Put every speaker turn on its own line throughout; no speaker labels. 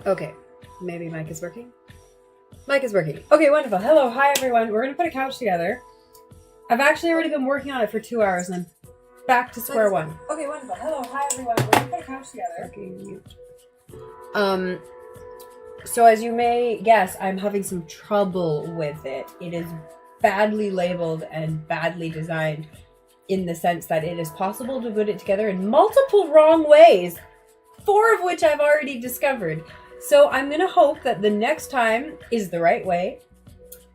Okay, maybe mic is working. Mic is working. Okay, wonderful. Hello, hi everyone. We're gonna put a couch together. I've actually already been working on it for 2 hours and I'm back to square one. Okay, wonderful. Hello, hi everyone. We're gonna put a couch together. Okay, mute. So as you may guess, I'm having some trouble with it. It is badly labeled and badly designed in the sense that it is possible to put it together in multiple wrong ways, 4 of which I've already discovered. So I'm going to hope that the next time is the right way,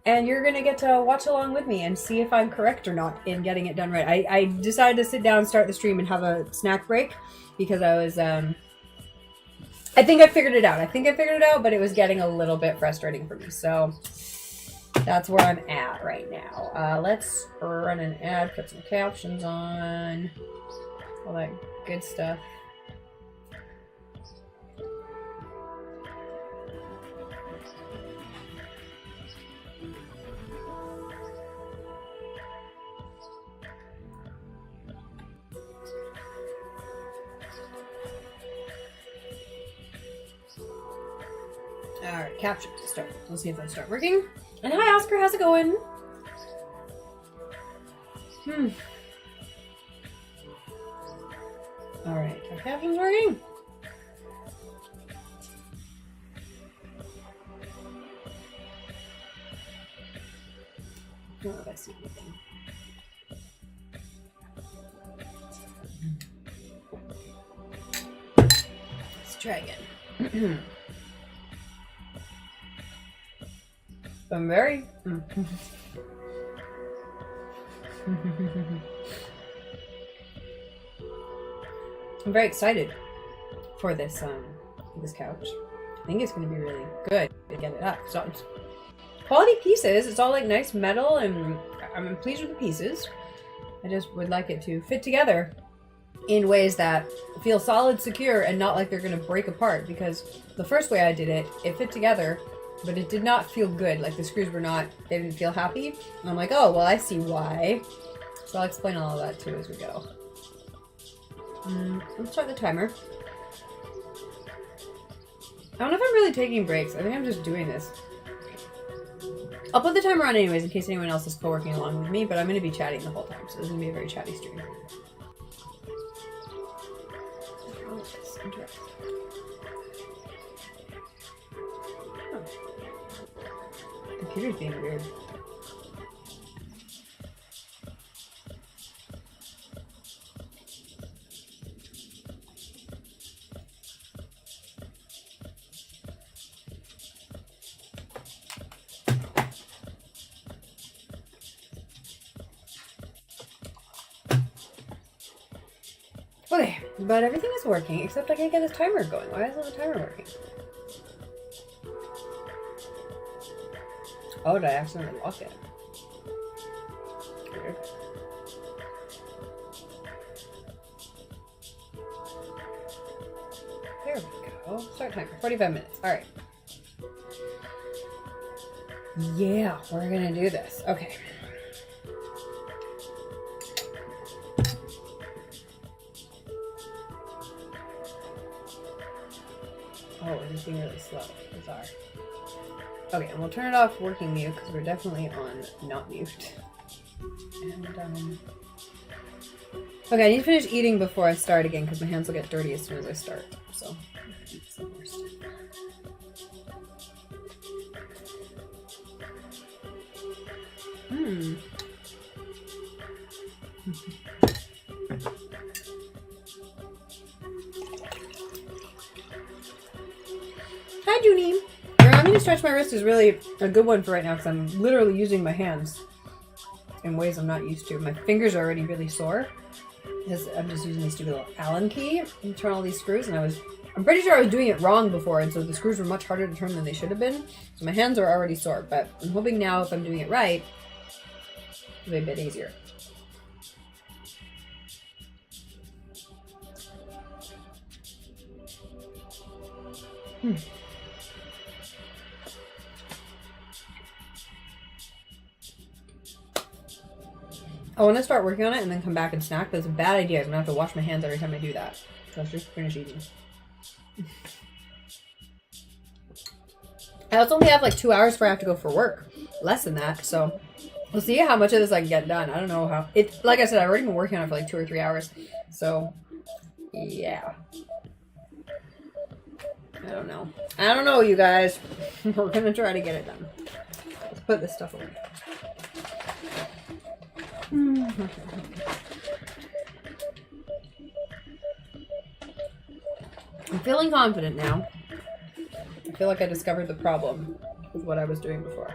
and you're going to get to watch along with me and see if I'm correct or not in getting it done right. I decided to sit down, start the stream, and have a snack break because I was... I think I figured it out. But it was getting a little bit frustrating for me. So that's where I'm at right now. Let's run an ad, put some captions on, all that good stuff. Alright, caption to start. Let's see if those start working. And hi Oscar, how's it going? Alright, are captions working? Oh, I see anything. Let's try again. I'm very... I'm very excited for this this couch. I think it's going to be really good to get it up. So it's quality pieces. It's all like nice metal, and I'm pleased with the pieces. I just would like it to fit together in ways that feel solid, secure, and not like they're going to break apart. Because the first way I did it, it fit together, but it did not feel good. Like the screws were not, they didn't feel happy. And I'm like, oh, well, I see why. So I'll explain all of that too as we go. Let's start the timer. I don't know if I'm really taking breaks. I think I'm just doing this. I'll put the timer on anyways in case anyone else is co-working along with me, but I'm going to be chatting the whole time, so this is going to be a very chatty stream. What's wrong with this? Interesting. Computer's being weird. Okay, but everything is working except I can't get this timer going. Why isn't the timer working? Oh, did I accidentally lock it? Weird. There we go. Start timer. 45 minutes. Alright. Yeah, we're gonna do this. Okay. Oh, it is being really slow. Bizarre. Okay, and we'll turn it off working mute because we're definitely on not mute. And, okay, I need to finish eating before I start again because my hands will get dirty as soon as I start. So, eat some more stuff. Hi, Junie. Allowing me to stretch my wrist is really a good one for right now because I'm literally using my hands in ways I'm not used to. My fingers are already really sore because I'm just using this stupid little Allen key and turn all these screws, and I'm pretty sure I was doing it wrong before, and so the screws were much harder to turn than they should have been. So my hands are already sore, but I'm hoping now if I'm doing it right, it'll be a bit easier. I want to start working on it and then come back and snack, but it's a bad idea. I'm going to have to wash my hands every time I do that. So let's just finish eating. I also only have like 2 hours before I have to go for work. Less than that, so we'll see how much of this I can get done. I don't know how. Like I said, I've already been working on it for like 2 or 3 hours. So, yeah. I don't know. I don't know, you guys. We're gonna try to get it done. Let's put this stuff away. I'm feeling confident now. I feel like I discovered the problem with what I was doing before.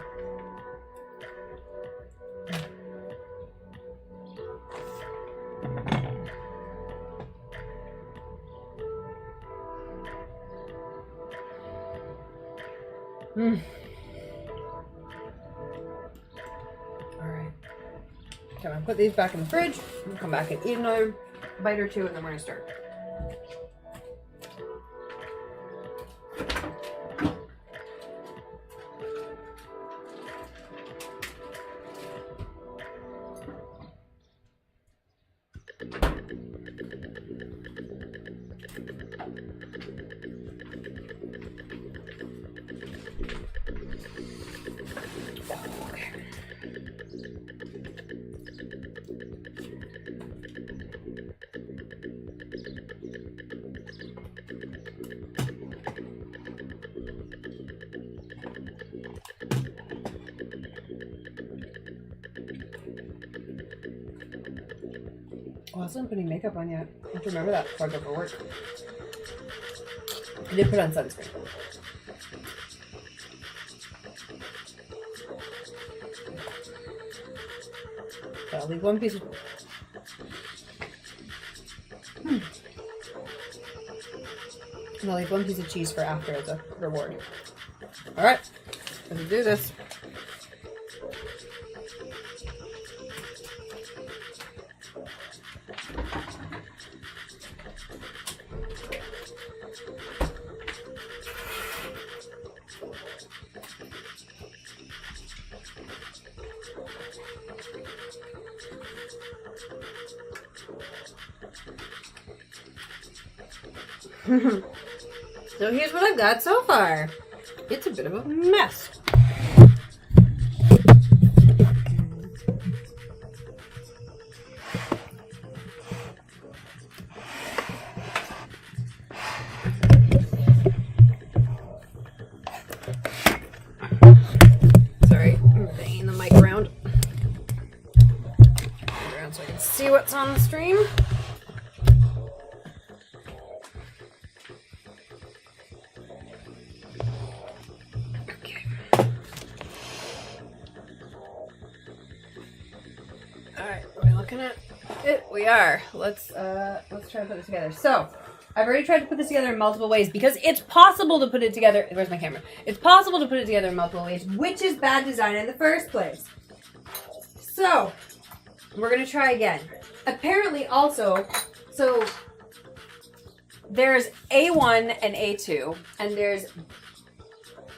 Alright. Okay, I'm gonna put these back in the fridge. I'm gonna come back and eat another bite or two, and then we're gonna start. Oh, I wasn't putting makeup on yet. I have to remember that before I go for work. I did put on sunscreen. So I'll leave one piece of... And I'll leave one piece of cheese for after as a reward. Alright, let's do this. So here's what I've got so far. It's a bit of a mess. Sorry, I'm banging the mic around so I can see what's on the stream. We are. Let's try to put it together. So, I've already tried to put this together in multiple ways because it's possible to put it together. Where's my camera? It's possible to put it together in multiple ways, which is bad design in the first place. So, we're going to try again. Apparently also, so there's A1 and A2, and there's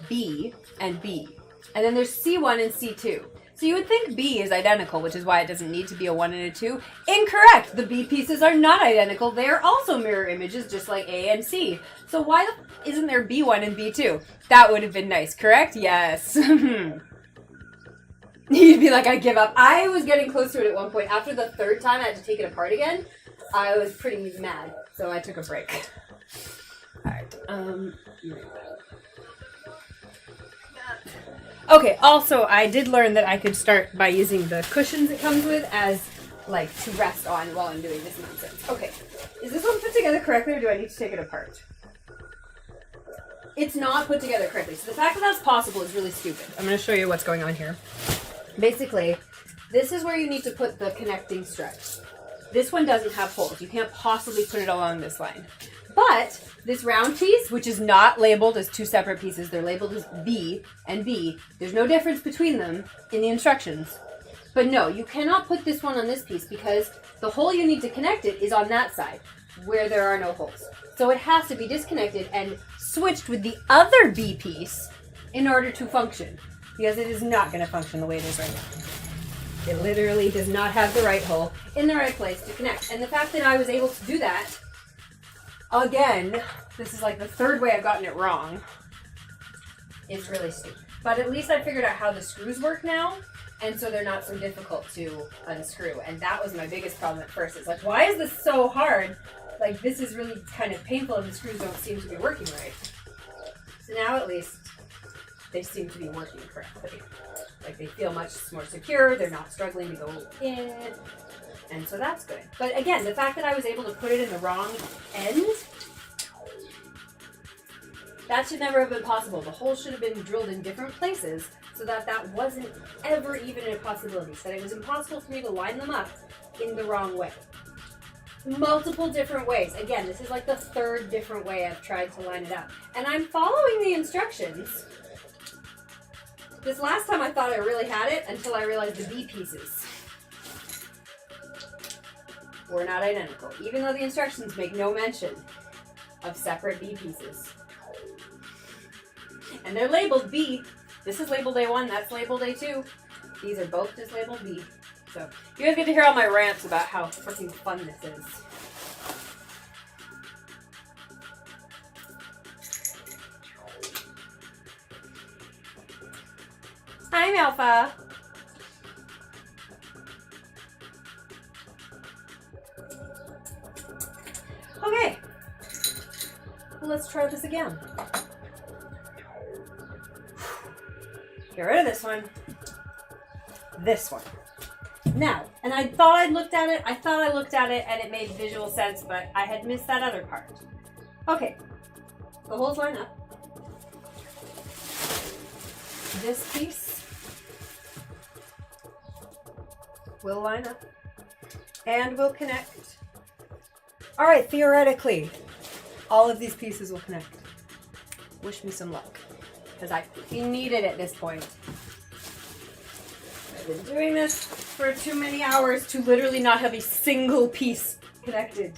B and B, and then there's C1 and C2. So you would think B is identical, which is why it doesn't need to be a 1 and a 2. Incorrect! The B pieces are not identical. They are also mirror images, just like A and C. So why isn't there B1 and B2? That would have been nice, correct? Yes. You'd be like, I give up. I was getting close to it at one point. After the third time I had to take it apart again, I was pretty mad. So I took a break. Alright, okay, also, I did learn that I could start by using the cushions it comes with as, like, to rest on while I'm doing this nonsense. Okay, is this one put together correctly, or do I need to take it apart? It's not put together correctly, so the fact that that's possible is really stupid. I'm going to show you what's going on here. Basically, this is where you need to put the connecting struts. This one doesn't have holes. You can't possibly put it along this line. But this round piece, which is not labeled as two separate pieces, they're labeled as B and B. There's no difference between them in the instructions. But no, you cannot put this one on this piece because the hole you need to connect it is on that side where there are no holes. So it has to be disconnected and switched with the other B piece in order to function, because it is not going to function the way it is right now. It literally does not have the right hole in the right place to connect. And the fact that I was able to do that, again, this is like the third way I've gotten it wrong. It's really stupid. But at least I figured out how the screws work now, and so they're not so difficult to unscrew. And that was my biggest problem at first. It's like, why is this so hard? Like, this is really kind of painful and the screws don't seem to be working right. So now at least they seem to be working correctly. Like, they feel much more secure, they're not struggling to go in, and so that's good. But again, the fact that I was able to put it in the wrong end, that should never have been possible. The holes should have been drilled in different places so that that wasn't ever even a possibility. So that it was impossible for me to line them up in the wrong way. Multiple different ways. Again, this is like the third different way I've tried to line it up. And I'm following the instructions. This last time I thought I really had it until I realized the B pieces were not identical, even though the instructions make no mention of separate B pieces. And they're labeled B. This is labeled A1, that's labeled A2. These are both just labeled B. So you guys get to hear all my rants about how freaking fun this is. Hi, Malfa. Okay. Well, let's try this again. Get rid of this one. This one. Now, and I thought I looked at it and it made visual sense, but I had missed that other part. Okay. The holes line up. This piece will line up and will connect. All right, theoretically, all of these pieces will connect. Wish me some luck, because I need it at this point. I've been doing this for too many hours to literally not have a single piece connected.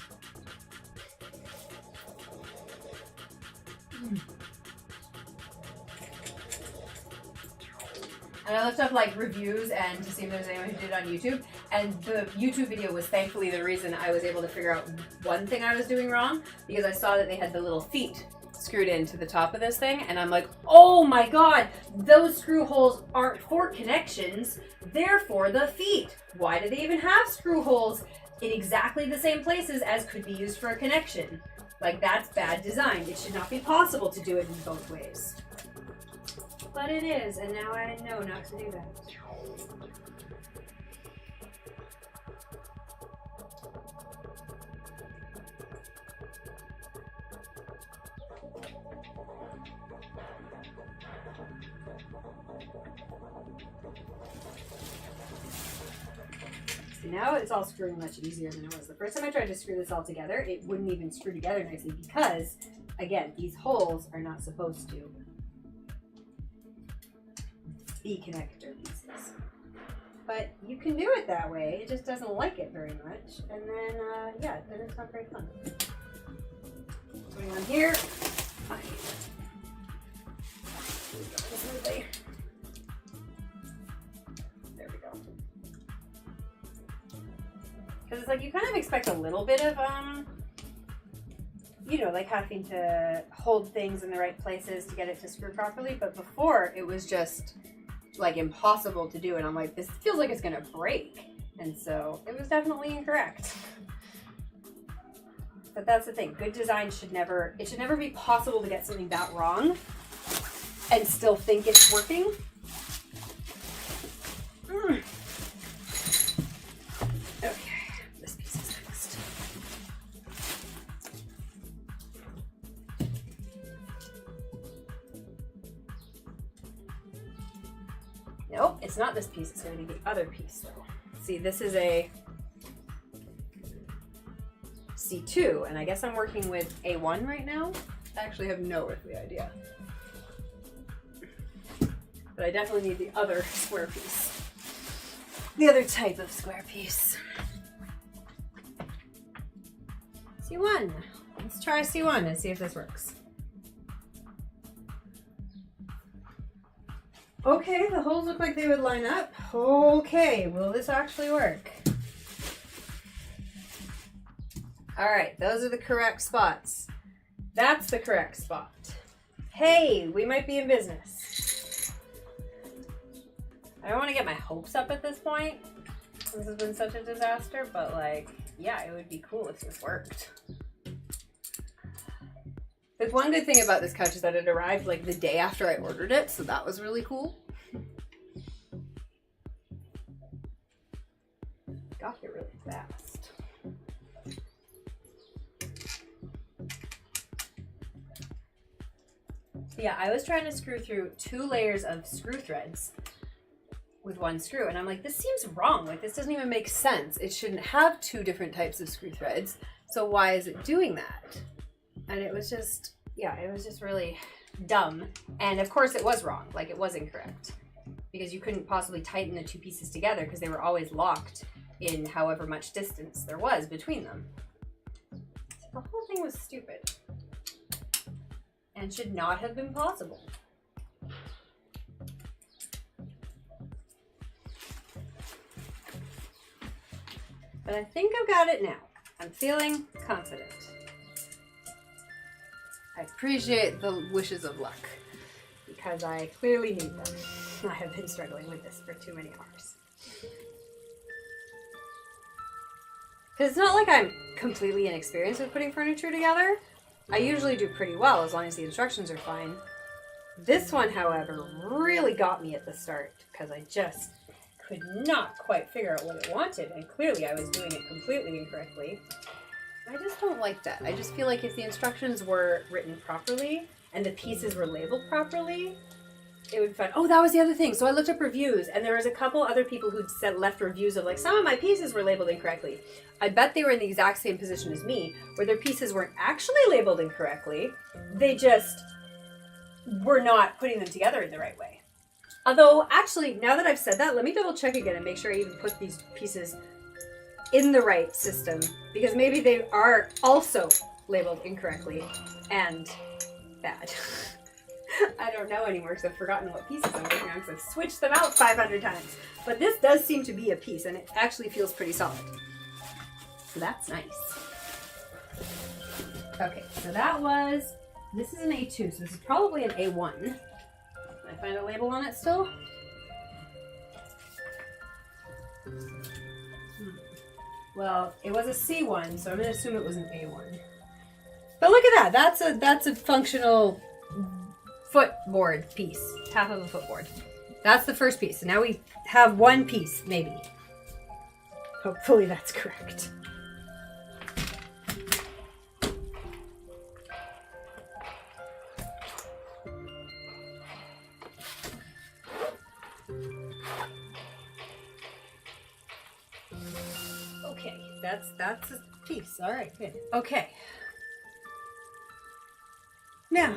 And I looked up like reviews and to see if there's anyone who did it on YouTube. And the YouTube video was thankfully the reason I was able to figure out one thing I was doing wrong, because I saw that they had the little feet screwed into the top of this thing, and I'm like, oh my god, those screw holes aren't for connections, they're for the feet. Why do they even have screw holes in exactly the same places as could be used for a connection? Like, that's bad design. It should not be possible to do it in both ways. But it is, and now I know not to do that. See, now it's all screwing much easier than it was. The first time I tried to screw this all together, it wouldn't even screw together nicely because, again, these holes are not supposed to be connector pieces. But you can do it that way, it just doesn't like it very much. And then, yeah, then it's not very fun. Putting on here. Okay. There we go. Because it's like you kind of expect a little bit of, you know, like having to hold things in the right places to get it to screw properly. But before, it was just like impossible to do, and I'm like, this feels like it's gonna break, and so it was definitely incorrect. But that's the thing, good design should never be possible to get something that wrong and still think it's working. Okay, this piece is next. Nope, it's not this piece, it's going to be the other piece though. See, this is a C2, and I guess I'm working with A1 right now. I actually have no earthly idea. But I definitely need the other square piece. The other type of square piece. C1. Let's try C1 and see if this works. Okay, the holes look like they would line up. Okay, will this actually work? All right, those are the correct spots. That's the correct spot. Hey, we might be in business. I don't want to get my hopes up at this point. This has been such a disaster, but like, yeah, it would be cool if this worked. The one good thing about this couch is that it arrived like the day after I ordered it, so that was really cool. Got here really fast. Yeah, I was trying to screw through 2 layers of screw threads with 1 screw, and I'm like, this seems wrong. Like, this doesn't even make sense. It shouldn't have 2 different types of screw threads, so why is it doing that? And it was just, yeah, it was just really dumb. And of course it was wrong, like it was incorrect, because you couldn't possibly tighten the 2 pieces together because they were always locked in however much distance there was between them. So the whole thing was stupid and should not have been possible. But I think I've got it now. I'm feeling confident. I appreciate the wishes of luck because I clearly need them. I have been struggling with this for too many hours. Because it's not like I'm completely inexperienced with putting furniture together. I usually do pretty well as long as the instructions are fine. This one, however, really got me at the start because I just could not quite figure out what it wanted, and clearly I was doing it completely incorrectly. I just don't like that. I just feel like if the instructions were written properly and the pieces were labeled properly, it would be fun. Oh, that was the other thing. So I looked up reviews, and there was a couple other people who'd left reviews of like, some of my pieces were labeled incorrectly. I bet they were in the exact same position as me, where their pieces weren't actually labeled incorrectly. They just were not putting them together in the right way. Although, actually, now that I've said that, let me double check again and make sure I even put these pieces in the right system, because maybe they are also labeled incorrectly and bad. I don't know anymore because I've forgotten what pieces I'm working on because I've switched them out 500 times. But this does seem to be a piece, and it actually feels pretty solid. So that's nice. Okay, so that was, this is an A2, so this is probably an A1. Can I find a label on it still? Well, it was a C1, so I'm going to assume it was an A1. But look at that. That's a functional footboard piece. Half of a footboard. That's the first piece. So now we have 1 piece, maybe. Hopefully that's correct. Okay, that's a piece. All right, good. Okay. Now,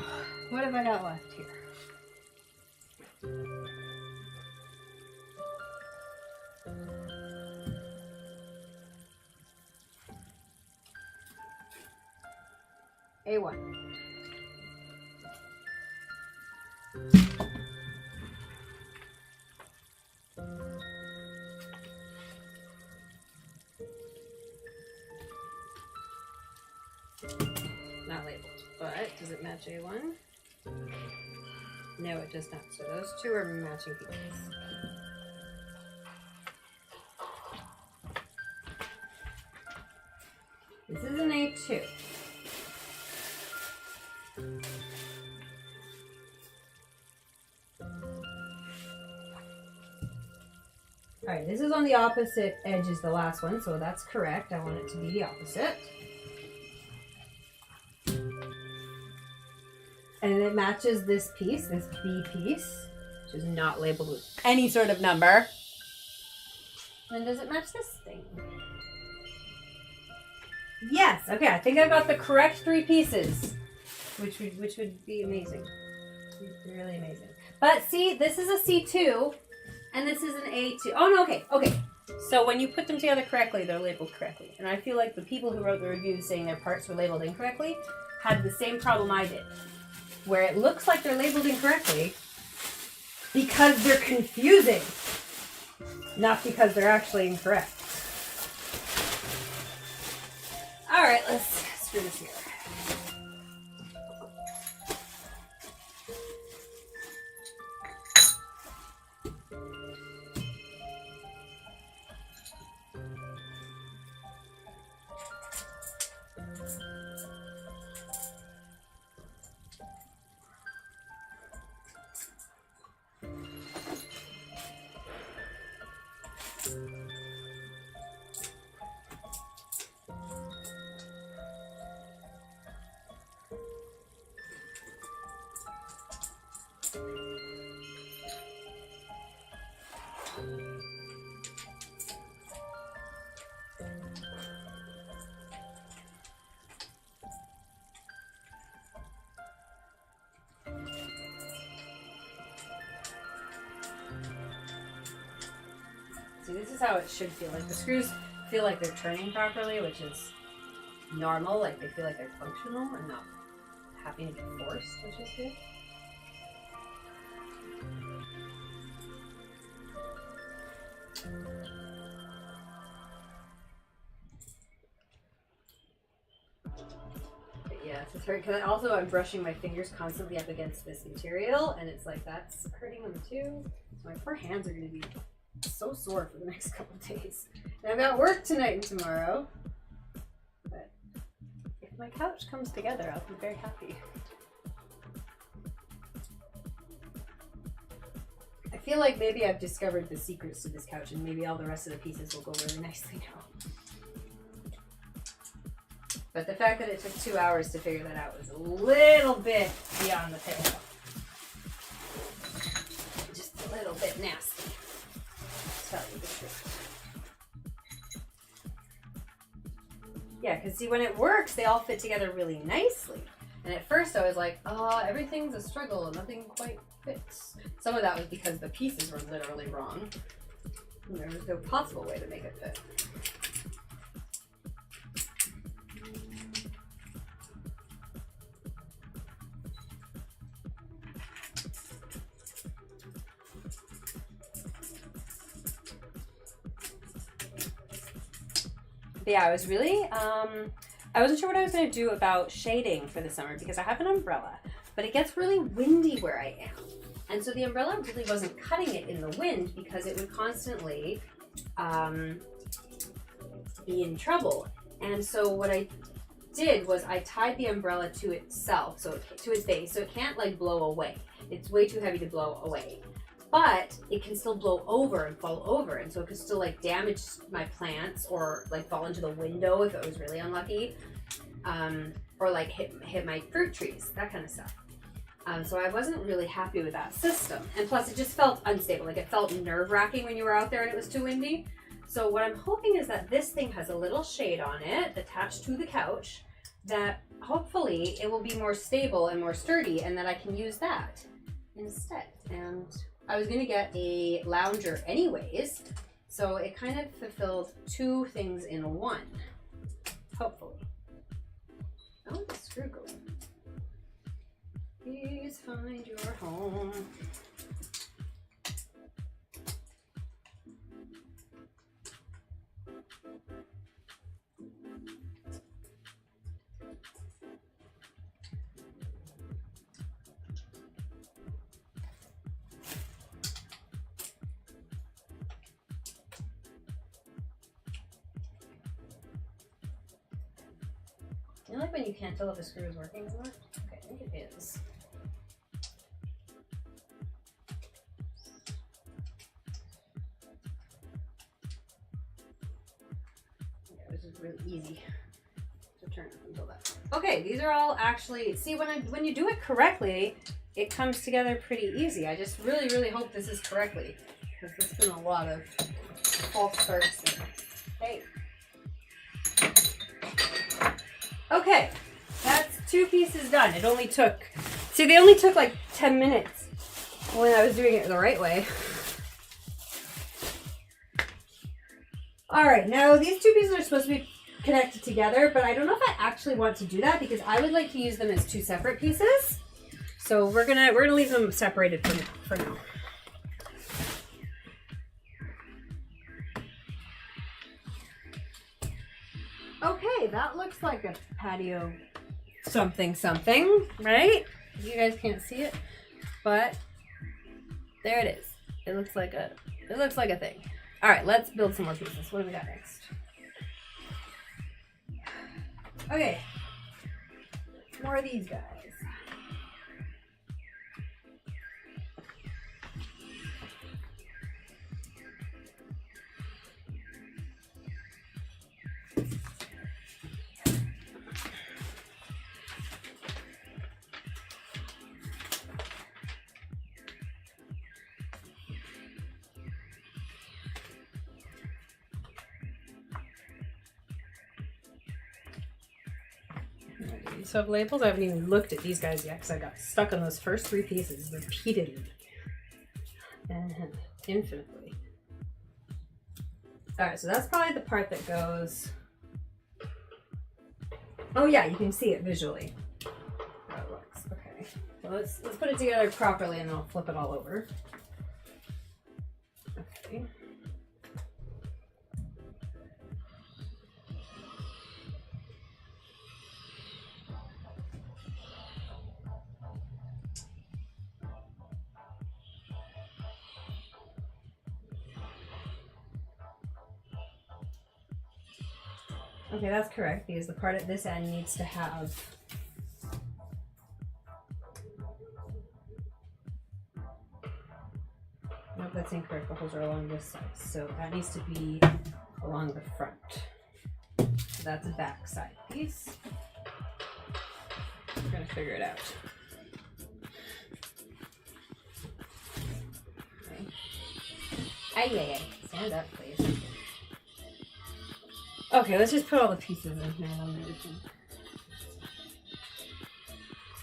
what have I got left here? A1. Not labeled, but does it match A1? No, it does not. So those 2 are matching pieces. This is an A2. All right, this is on the opposite edge as the last one, so that's correct. I want it to be the opposite. And it matches this piece, this B piece, which is not labeled with any sort of number. And does it match this thing? Yes, okay, I think I got the correct 3 pieces, which would be amazing. Really amazing. But see, this is a C2, and this is an A2. Oh no, okay. So when you put them together correctly, they're labeled correctly. And I feel like the people who wrote the reviews saying their parts were labeled incorrectly had the same problem I did, where it looks like they're labeled incorrectly because they're confusing, not because they're actually incorrect. All right, let's screw this here. See, this is how it should feel. Like the screws feel like they're turning properly, which is normal. Like they feel like they're functional and not having to be forced, which is good. But yeah, it's hard because also I'm brushing my fingers constantly up against this material, and it's like that's hurting them too. So my poor hands are going to be so sore for the next couple of days. And I've got work tonight and tomorrow. But if my couch comes together, I'll be very happy. I feel like maybe I've discovered the secrets to this couch, and maybe all the rest of the pieces will go really nicely now. But the fact that it took 2 hours to figure that out was a little bit beyond the pale. Just a little bit nasty, to tell you the truth. Yeah, because see, when it works, they all fit together really nicely. And at first I was like, oh, everything's a struggle and nothing quite fits. Some of that was because the pieces were literally wrong. And there was no possible way to make it fit. But yeah, I was really, I wasn't sure what I was going to do about shading for the summer because I have an umbrella, but it gets really windy where I am. And so the umbrella really wasn't cutting it in the wind because it would constantly be in trouble. And so what I did was I tied the umbrella to itself, so to its base, so it can't like blow away. It's way too heavy to blow away. But it can still blow over and fall over, and so it could still like damage my plants or like fall into the window if it was really unlucky, or like hit my fruit trees, that kind of stuff. So I wasn't really happy with that system, and plus it just felt unstable. Like it felt nerve-wracking when you were out there and it was too windy. So what I'm hoping is that this thing has a little shade on it attached to the couch, that hopefully it will be more stable and more sturdy, and that I can use that instead. And I was going to get a lounger anyways, so it kind of fulfilled two things in one, hopefully. Oh, the screw goes in. Please find your home. You know, like when you can't tell if a screw is working or not? Okay, I think it is. Yeah, it was just really easy to turn up until that. Okay, these are all actually, see, when you do it correctly, it comes together pretty easy. I just really, really hope this is correctly, because there's been a lot of false starts there. Hey. Okay, that's two pieces done. It only took, see, they only took like 10 minutes when I was doing it the right way. All right, now these two pieces are supposed to be connected together, but I don't know if I actually want to do that because I would like to use them as two separate pieces. So we're gonna leave them separated for now. Okay, that looks like a patio something, right? You guys can't see it, but there it is. It looks like a thing. All right, let's build some more pieces. What do we got next? Okay, more of these guys. So labels, I haven't even looked at these guys yet because I got stuck on those first three pieces repeatedly and infinitely. All right, so that's probably the part that goes. Oh yeah, you can see it visually. How it looks. Okay, so let's put it together properly, and then I'll flip it all over. Okay. Okay, that's correct, because the part at this end needs to have nope, that's incorrect. The holes are along this side, so that needs to be along the front. So that's a back side piece. We're gonna figure it out. Okay. Ay. Stand up, please. Okay, let's just put all the pieces in here.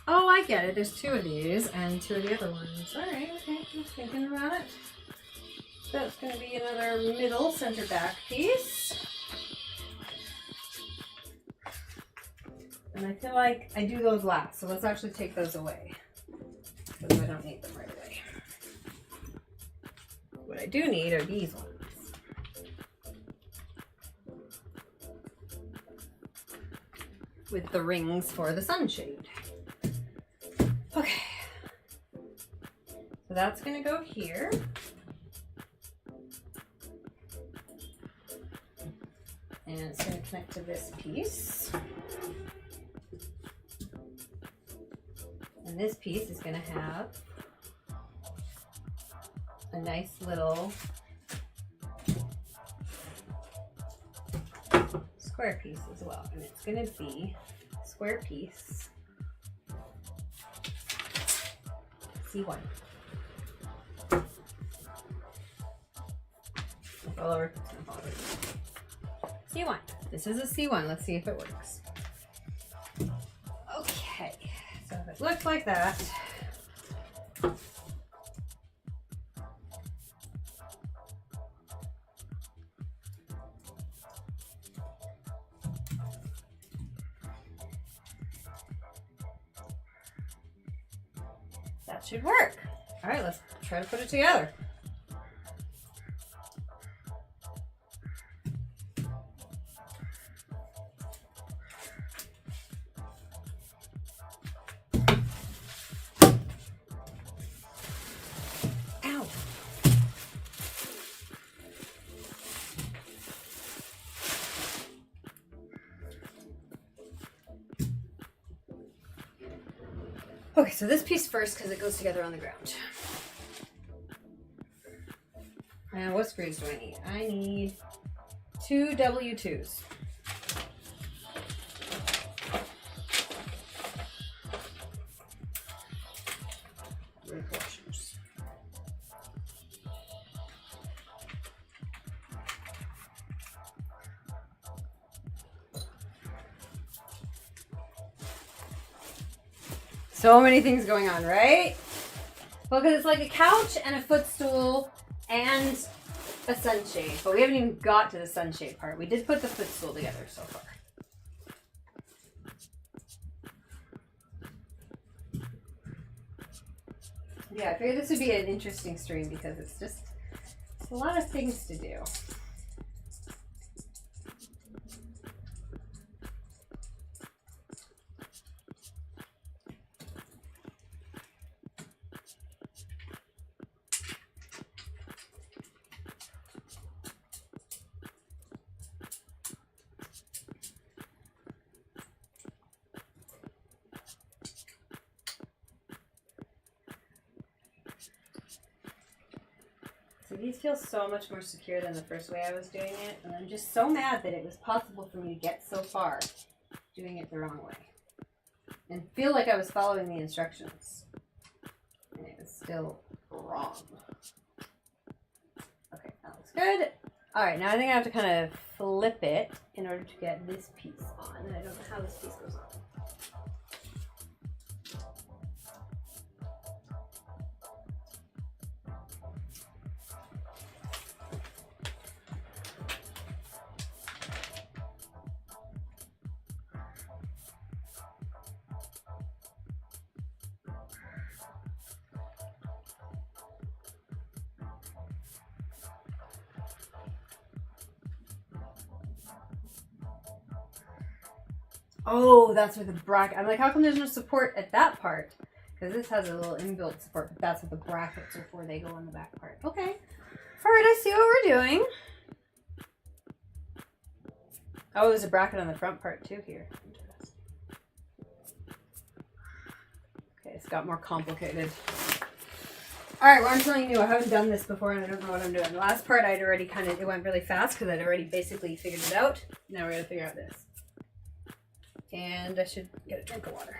Oh, I get it. There's two of these and two of the other ones. All right, okay. Just thinking about it. That's going to be another middle center back piece. And I feel like I do those last, so let's actually take those away, because I don't need them right away. What I do need are these ones. With the rings for the sunshade. Okay. So that's going to go here. And it's going to connect to this piece. And this piece is going to have a nice little square piece as well. And it's going to be a square piece C1. All over. C1. This is a C1. Let's see if it works. Okay. So if it looks like that, that should work. All right, let's try to put it together. Ow. Okay, so this piece first, because it goes together on the ground. And what screws do I need? I need 2 W2s. Washers. So many things going on, right? Well, because it's like a couch and a footstool and a sunshade, but we haven't even got to the sunshade part. We did put the footstool together so far. Yeah, I figured this would be an interesting stream because it's a lot of things to do. So these feel so much more secure than the first way I was doing it, and I'm just so mad that it was possible for me to get so far doing it the wrong way and feel like I was following the instructions, and it was still wrong. Okay, that looks good. All right, now I think I have to kind of flip it in order to get this piece on, and I don't know how this piece goes on. Oh, that's where the bracket. I'm like, how come there's no support at that part? Because this has a little inbuilt support, but that's what the brackets are for. They go on the back part. Okay. All right, I see what we're doing. Oh, there's a bracket on the front part too here. Okay, it's got more complicated. All right, well, I'm telling you, I haven't done this before and I don't know what I'm doing. The last part I'd already it went really fast because I'd already basically figured it out. Now we're going to figure out this. And I should get a drink of water.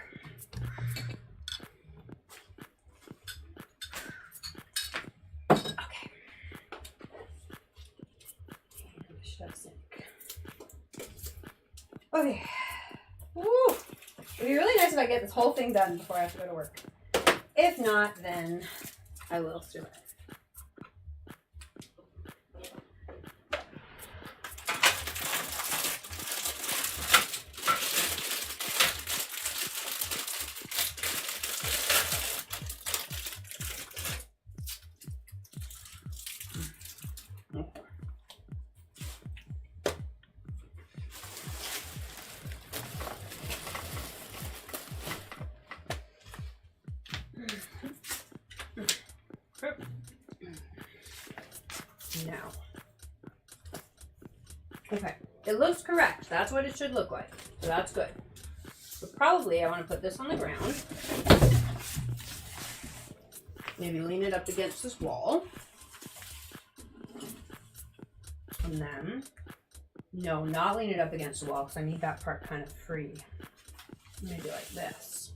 Okay. And shut sink. Okay. Woo! It'd be really nice if I get this whole thing done before I have to go to work. If not, then I will survive. Now. Okay, it looks correct. That's what it should look like. So that's good. So probably I want to put this on the ground. Maybe lean it up against this wall. And then, no, not lean it up against the wall because I need that part kind of free. Maybe like this.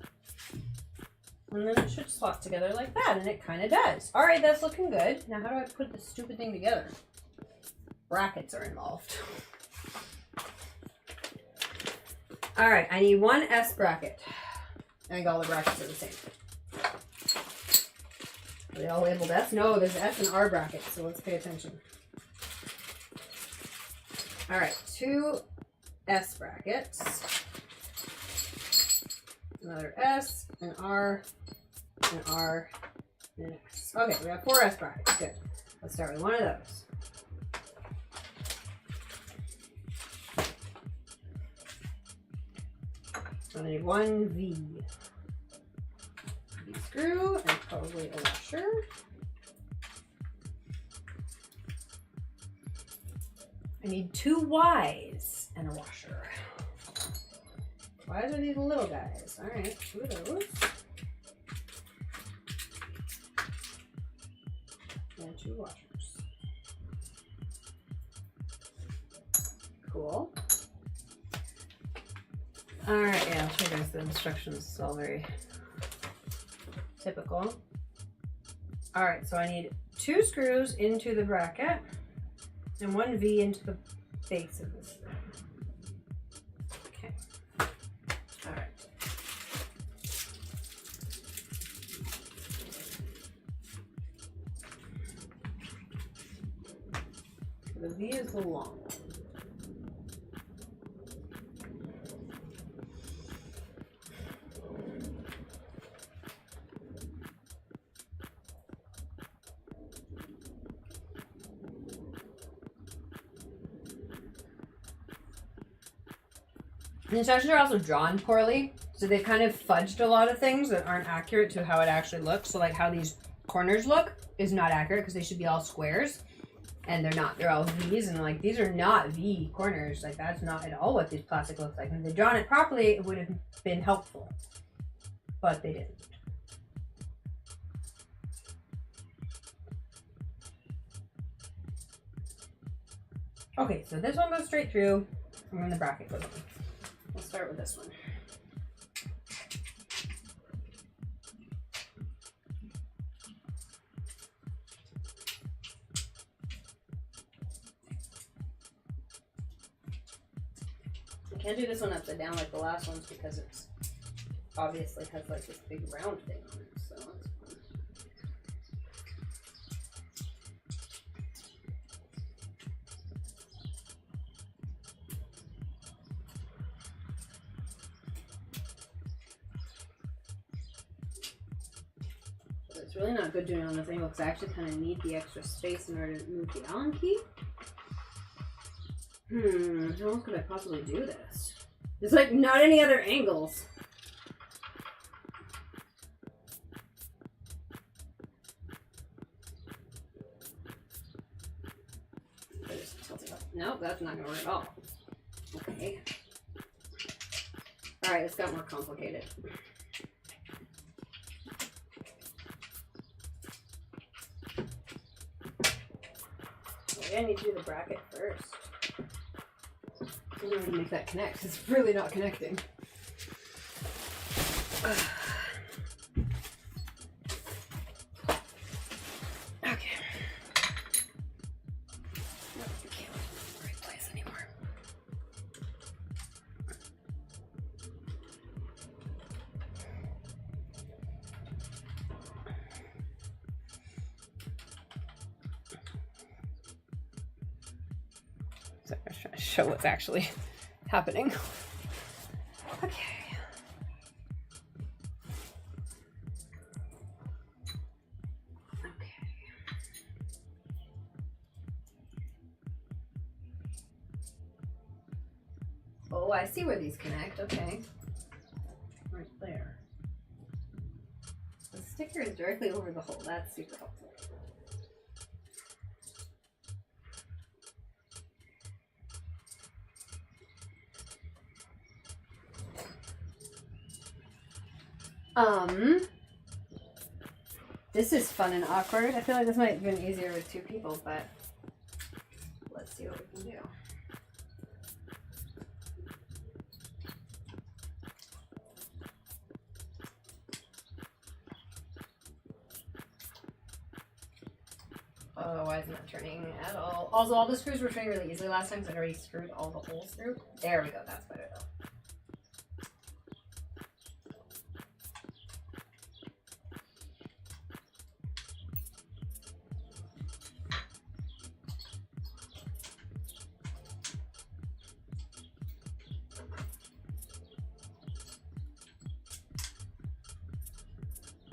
And then it should slot together like that, and it kind of does. All right, that's looking good. Now, how do I put this stupid thing together? Brackets are involved. All right, I need one S bracket. I think all the brackets are the same. Are they all labeled S? No, there's S and R brackets, so let's pay attention. All right, 2 S brackets. Another S, an R, and an X. Okay, we have 4 S brackets. Good. Let's start with one of those. I need 1 V. V screw and probably a washer. I need 2 Ys and a washer. Ys are these little guys. All right, 2 of those. And 2 washers. Cool. All right, yeah, I'll show you guys the instructions. It's all very typical. All right, so I need 2 screws into the bracket and 1 V into the base of this thing. Okay. All right. So the V is the long one. The instructions are also drawn poorly, so they've kind of fudged a lot of things that aren't accurate to how it actually looks. So like how these corners look is not accurate because they should be all squares, and they're not. They're all V's, and like these are not V corners. Like that's not at all what this plastic looks like. And if they'd drawn it properly, it would have been helpful, but they didn't. Okay, so this one goes straight through, and then the bracket goes on. We'll start with this one. I can't do this one upside down like the last ones because it's obviously has like this big round thing on it, so that's fun. It's really not good doing it on this angle because I actually kind of need the extra space in order to move the Allen key. How else could I possibly do this? There's like not any other angles. Nope, that's not gonna work at all. Okay. Alright, this got more complicated. Maybe I need to do the bracket first. I'm gonna make that connect. It's really not connecting. Show what's actually happening. Okay. Okay. Oh, I see where these connect. Okay. Right there. The sticker is directly over the hole. That's super helpful. This is fun and awkward. I feel like this might have been easier with two people, but let's see what we can do. Oh, why isn't that turning at all? Also, all the screws were turning really easily last time because I already screwed all the holes through. There we go. That's better though.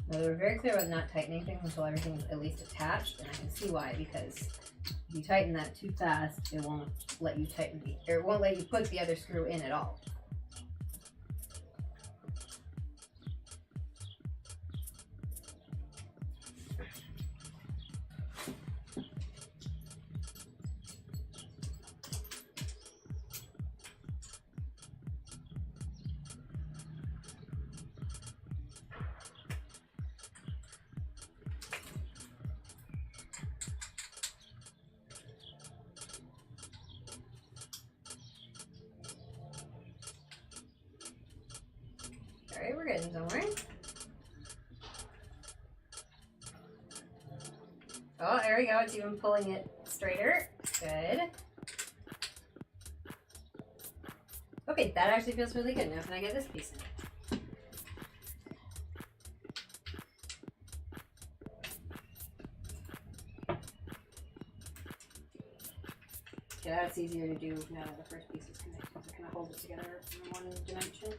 Now, they were very clear about not tightening things until everything is at least attached, and I can see why, because if you tighten that too fast, it won't let you tighten or it won't let you put the other screw in at all. Alright, we're getting somewhere. Oh, there we go. It's even pulling it straighter. Good. Okay, that actually feels really good. Now can I get this piece in? Yeah, that's easier to do now that the first piece is connected. So it kind of holds it together in one dimension.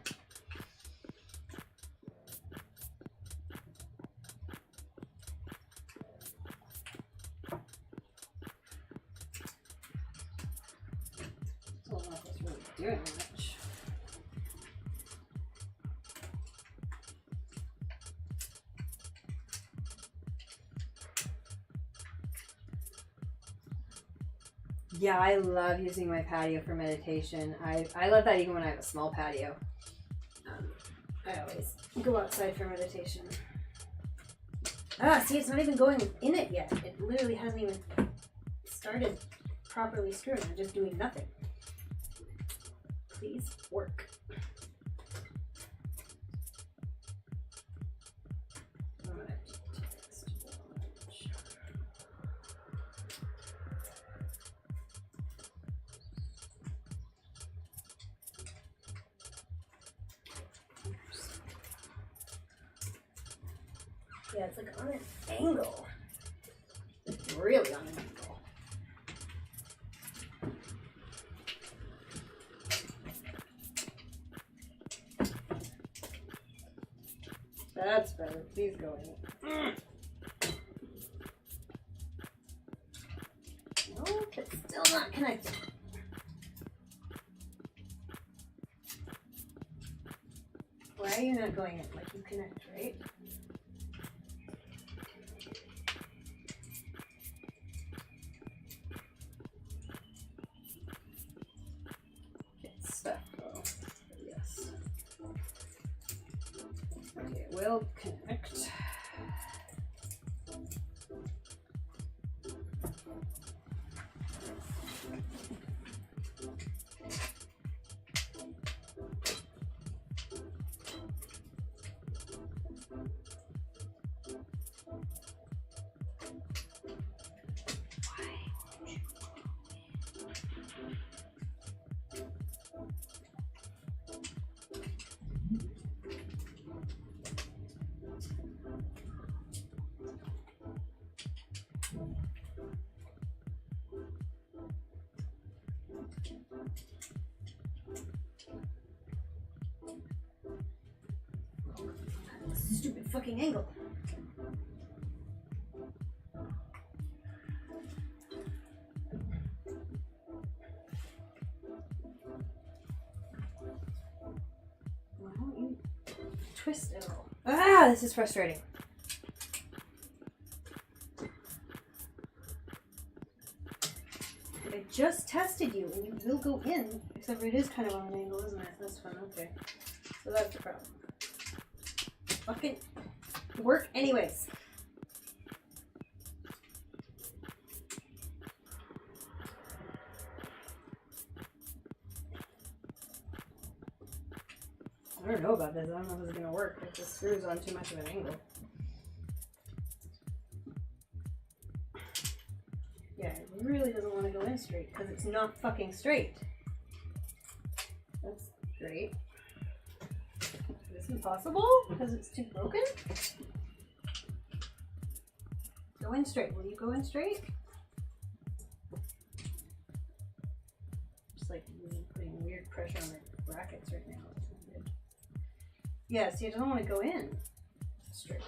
Doing much. Yeah, I love using my patio for meditation. I love that even when I have a small patio. I always go outside for meditation. Ah, see, it's not even going in it yet. It literally hasn't even started properly screwing. I'm just doing nothing. Please work. Yeah, it's like on an angle. It's really on an angle. That's better. Please go in. Nope, it's still not connected. you're not going in, like you connect, right? It's stuck though. Yes. Okay, we'll connect. Stupid fucking angle. Why don't you twist it all? Ah, this is frustrating. I just tested you and you will go in, except for it is kind of on an angle, isn't it? That's fun, okay. So that's the problem. Fucking work anyways. I don't know about this. I don't know if it's gonna work. It just screws on too much of an angle. Yeah, it really doesn't want to go in straight because it's not fucking straight. That's great. Is this impossible because it's too broken? Go in straight. Will you go in straight? Just like putting weird pressure on the brackets right now. Yeah, see, it doesn't want to go in straight.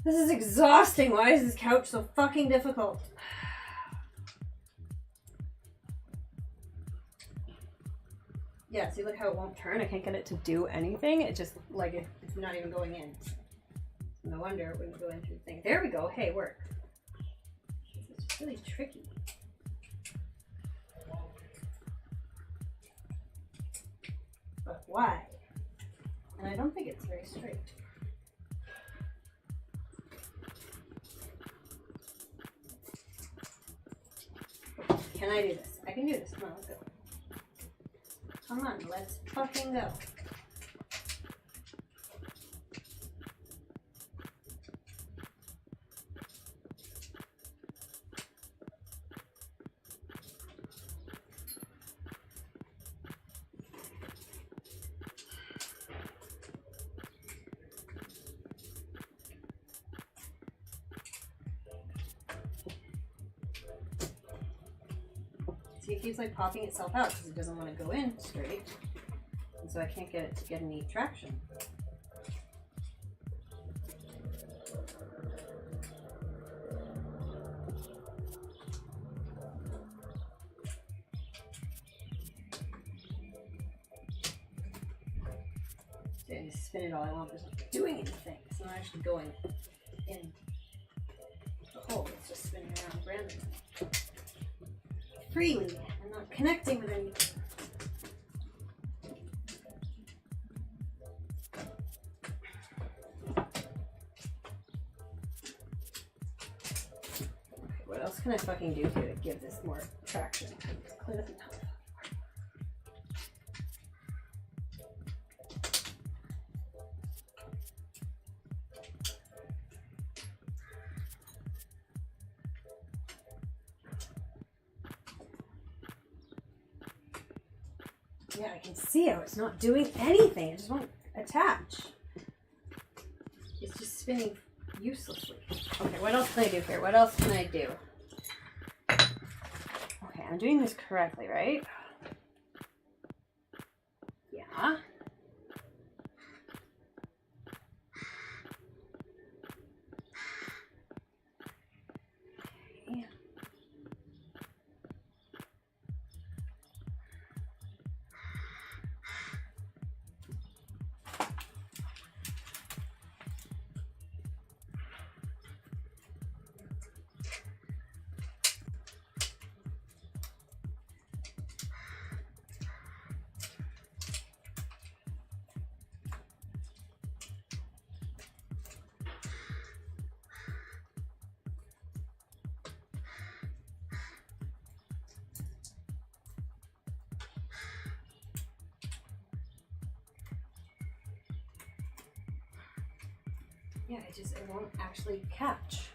This is exhausting. Why is this couch so fucking difficult? Yeah, see, look how it won't turn. I can't get it to do anything. It just, like, it's not even going in. No wonder it wouldn't go into the thing. There we go. Hey, work. It's really tricky. But why? And I don't think it's very straight. Can I do this? I can do this. Come on, let's go. Come on, let's fucking go. See, it keeps like popping itself out because it doesn't want to go in straight. And so I can't get it to get any traction. See, I just spin it all I want, but it's not doing anything. It's not actually going in the hole. It's just spinning around randomly. Freely. I'm not connecting with anything. What else can I fucking do here to give this more traction? Clean up the top. Yeah, I can see how it's not doing anything. It just won't attach. It's just spinning uselessly. Okay, what else can I do here? What else can I do? Okay, I'm doing this correctly, right? Yeah. Okay. Yeah, it won't actually catch.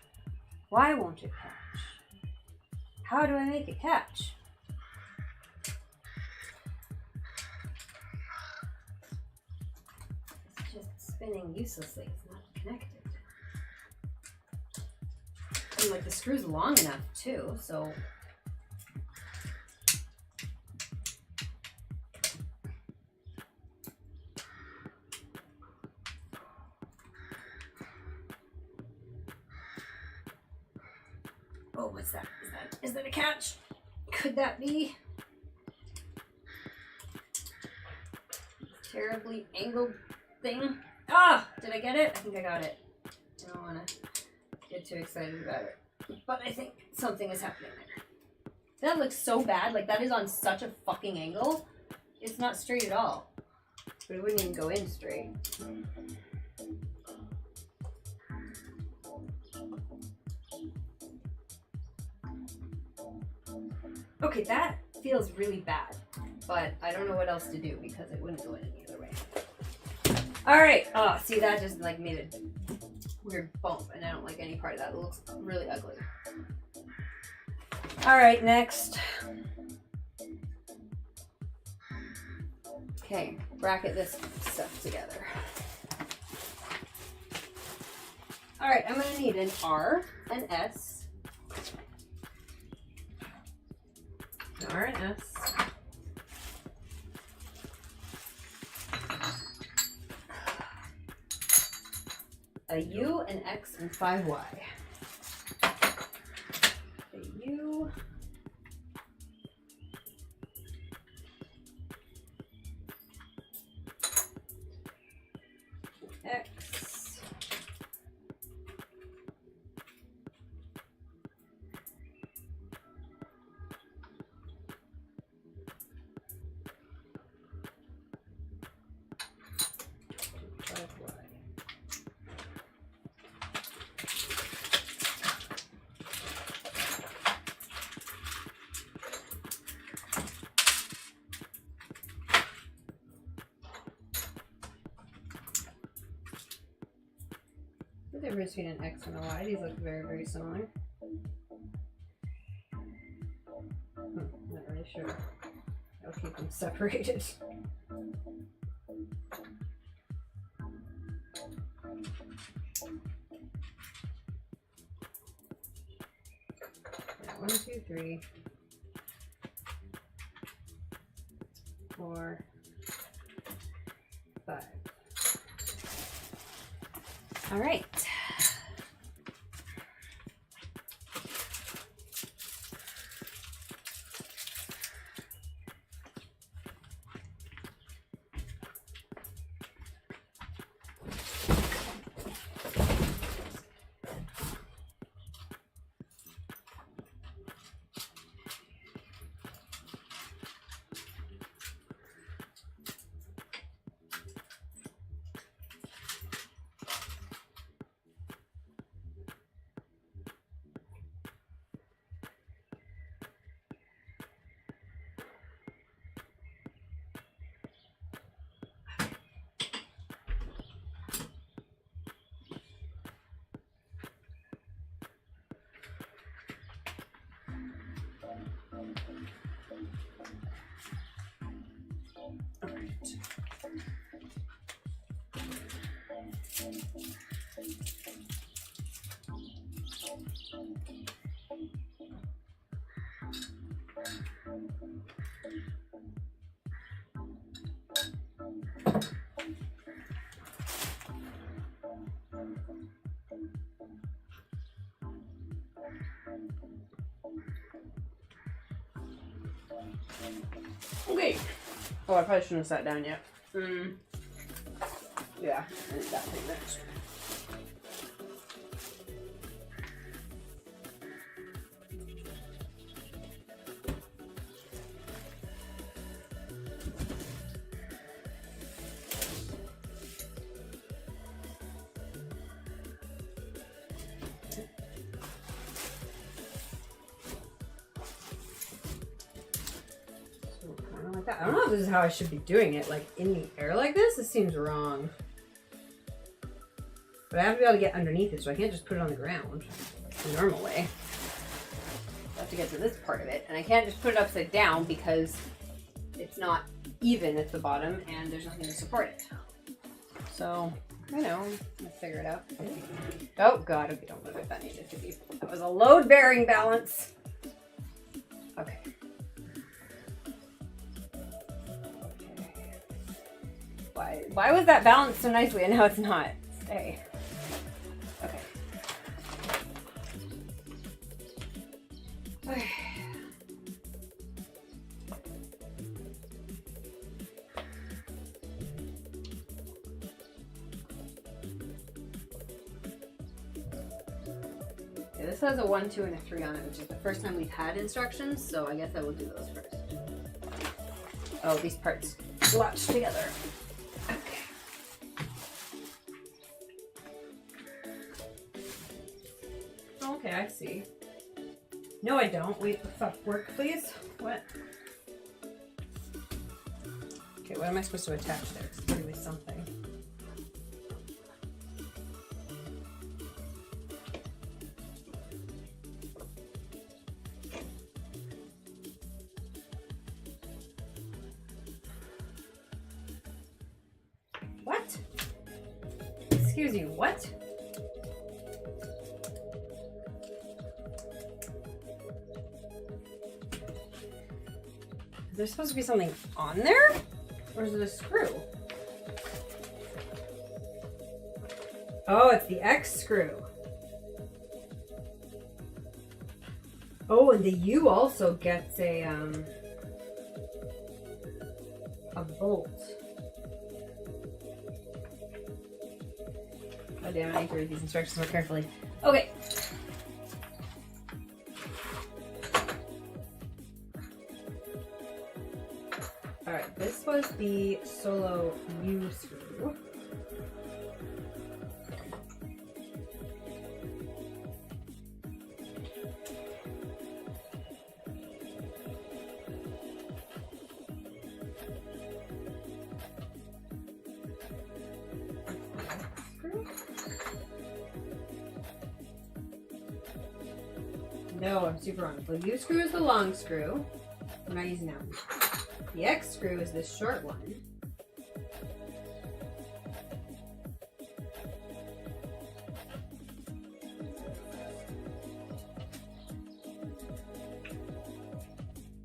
Why won't it catch? How do I make it catch? It's just spinning uselessly. It's not connected. And like the screw's long enough too, so. Oh, what's that? Is that a catch? Could that be? Terribly angled thing. Ah! Did I get it? I think I got it. I don't want to get too excited about it. But I think something is happening there. That looks so bad. Like, that is on such a fucking angle. It's not straight at all. But it wouldn't even go in straight. Okay, that feels really bad, but I don't know what else to do because it wouldn't go in any other way. All right. Oh, see, that just like made a weird bump, and I don't like any part of that. It looks really ugly. All right, next. Okay, bracket this stuff together. All right, I'm gonna need an R, an S. R and S. A U, an X, and 5Y. A U. X. The difference between an X and a Y, these look very, very similar. Not really sure. I'll keep them separated. Yeah, 1, 2, 3, 4, 5. All right. Okay. Oh, I probably shouldn't have sat down yet. Yeah, I need that thing next. I don't know if this is how I should be doing it, like in the air like this. It seems wrong. But I have to be able to get underneath it, so I can't just put it on the ground the normal way. I have to get to this part of it, and I can't just put it upside down because it's not even at the bottom and there's nothing to support it. So, I know, I'm gonna figure it out. Oh god, okay, don't move it. That needed to be. That was a load-bearing balance. Okay. Why was that balanced so nicely and now it's not? Stay. Okay. Okay. This has a 1, 2, and a 3 on it, which is the first time we've had instructions, so I guess I will do those first. Oh, these parts latch together. Okay. Okay, I see. No, I don't. Wait, fuck, work, please. What? Okay, what am I supposed to attach there? It's clearly something. What? Excuse you, what? Is there supposed to be something on there? Or is it a screw? Oh, it's the X screw. Oh, and the U also gets a bolt. Oh damn it, I need to read these instructions more carefully. Okay. Alright, this was the solo U screw. No, I'm super wrong. The U screw is the long screw. We're not using that one. The X screw is this short one.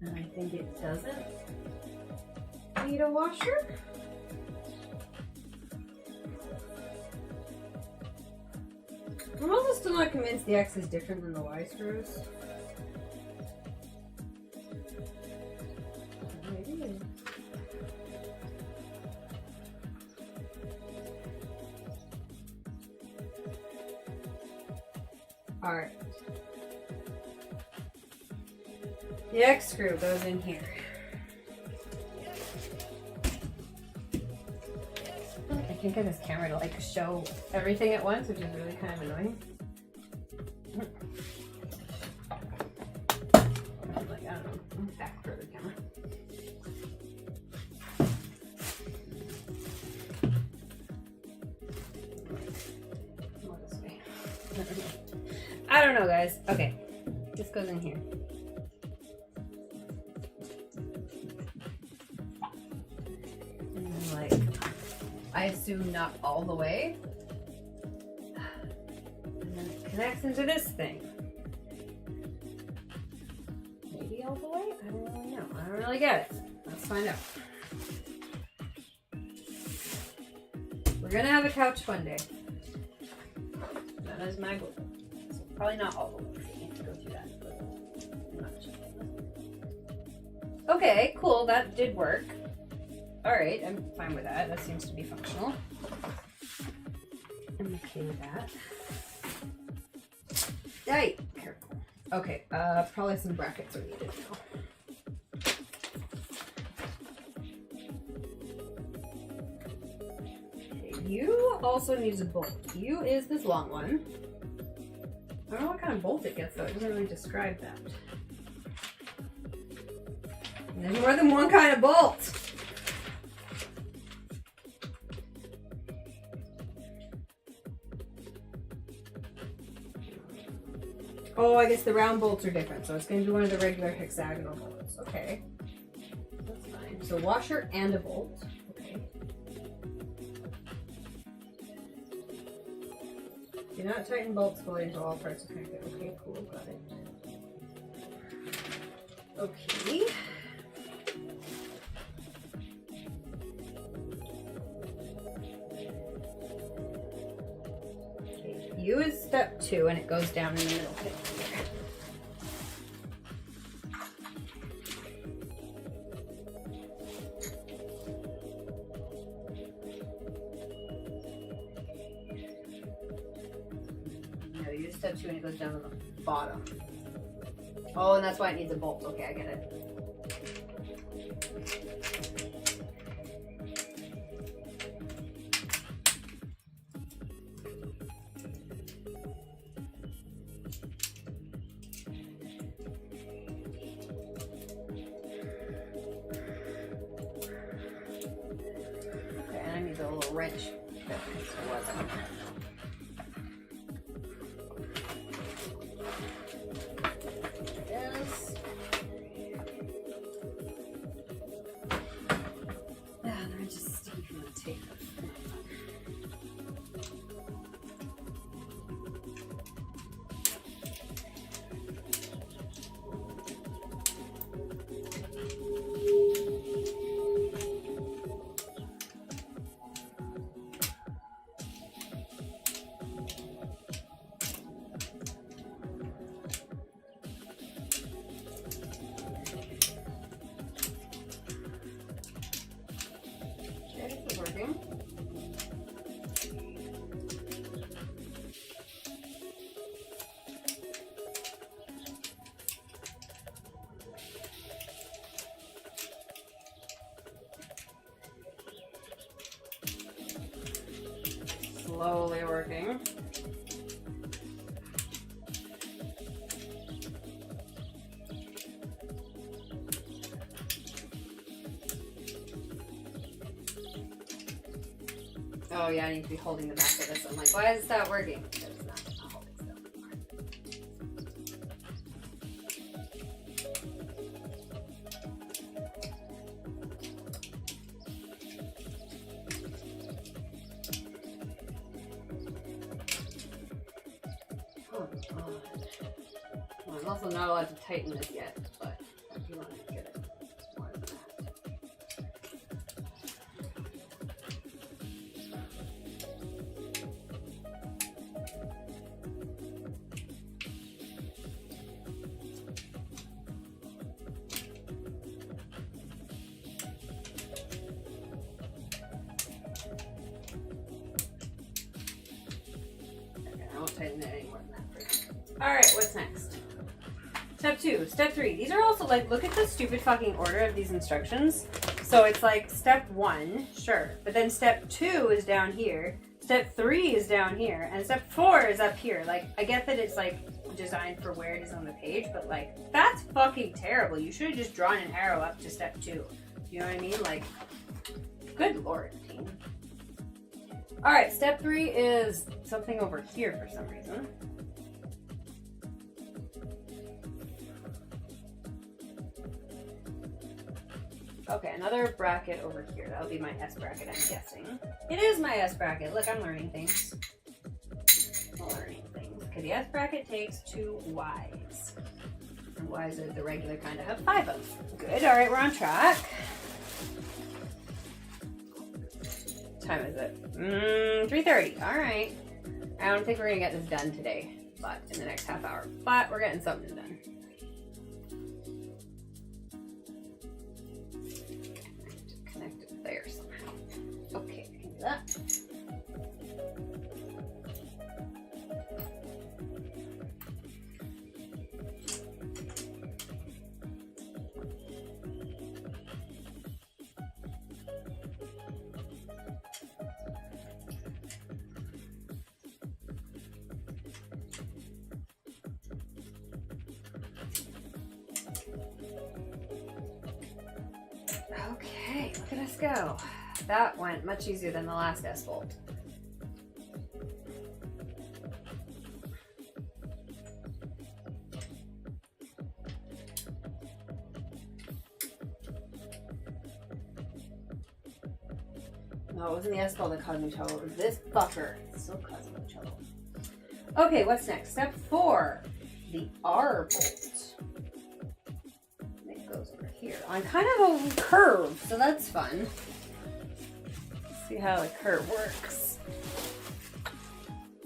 And I think it doesn't need a washer. I'm also still not convinced the X is different than the Y screws. Maybe. Alright. The X screw goes in here. I can't get this camera to like show everything at once, which is really kind of annoying. Like, I don't know, I'm back for the camera. More this way. I don't know, guys. Okay, this goes in here. And then, like, I assume not all the way. And then it connects into this thing. Maybe all the way? I don't really know. I don't really get it. Let's find out. We're gonna have a couch one day. That is my goal. So probably not all the way. So you need to go through that. But not just okay, cool. That did work. Alright, I'm fine with that. That seems to be functional. I'm okay with that. Hey, careful. Okay, probably some brackets are needed now. Okay, U also needs a bolt. U is this long one. I don't know what kind of bolt it gets though. It doesn't really describe that. And there's more than one kind of bolt. Oh, I guess the round bolts are different, so it's going to be one of the regular hexagonal bolts. Okay. That's fine. So washer and a bolt. Okay. Do not tighten bolts fully until all parts are connected. Okay, cool. Got it. Okay. U is step 2 and it goes down in the middle here. No, U is step 2 and it goes down on the bottom. Oh, and that's why it needs a bolt. Okay, I get it. A little wrench. Yes. Ah, the wrench is sticky from the tape. Working. Slowly working. Oh yeah, I need to be holding the back of this. I'm like, why is that working? Because it's not holding still. Oh god. Well, I'm also not allowed to tighten this yet, but I do want to get it more than that. I won't tighten it any more than that. Alright, what's next? Step 2, step 3. These are also like, look at the stupid fucking order of these instructions. So it's like step 1, sure. But then step 2 is down here. Step 3 is down here. And step 4 is up here. Like, I get that it's like designed for where it is on the page, but like, that's fucking terrible. You should have just drawn an arrow up to step 2. You know what I mean? Like, good lord, team. Alright, step 3 is something over here for some reason. Okay, another bracket over here. That'll be my S bracket, I'm guessing. It is my S bracket. Look, I'm learning things. Okay, the S bracket takes 2 Y's. And Y's are the regular kind I have 5 of. Good, alright, we're on track. What time is it? 3:30, alright. I don't think we're gonna get this done today, but in the next half hour. But we're getting something done. Connect it there somehow. Okay, I can do that. Okay, look at us go. That went much easier than the last S bolt. No, it wasn't the S ball that caused me trouble. It was this fucker. It's still causing me trouble. Okay, what's next? Step 4. The R bolt. It goes over here on kind of a curve, so that's fun. Let's see how the curve works.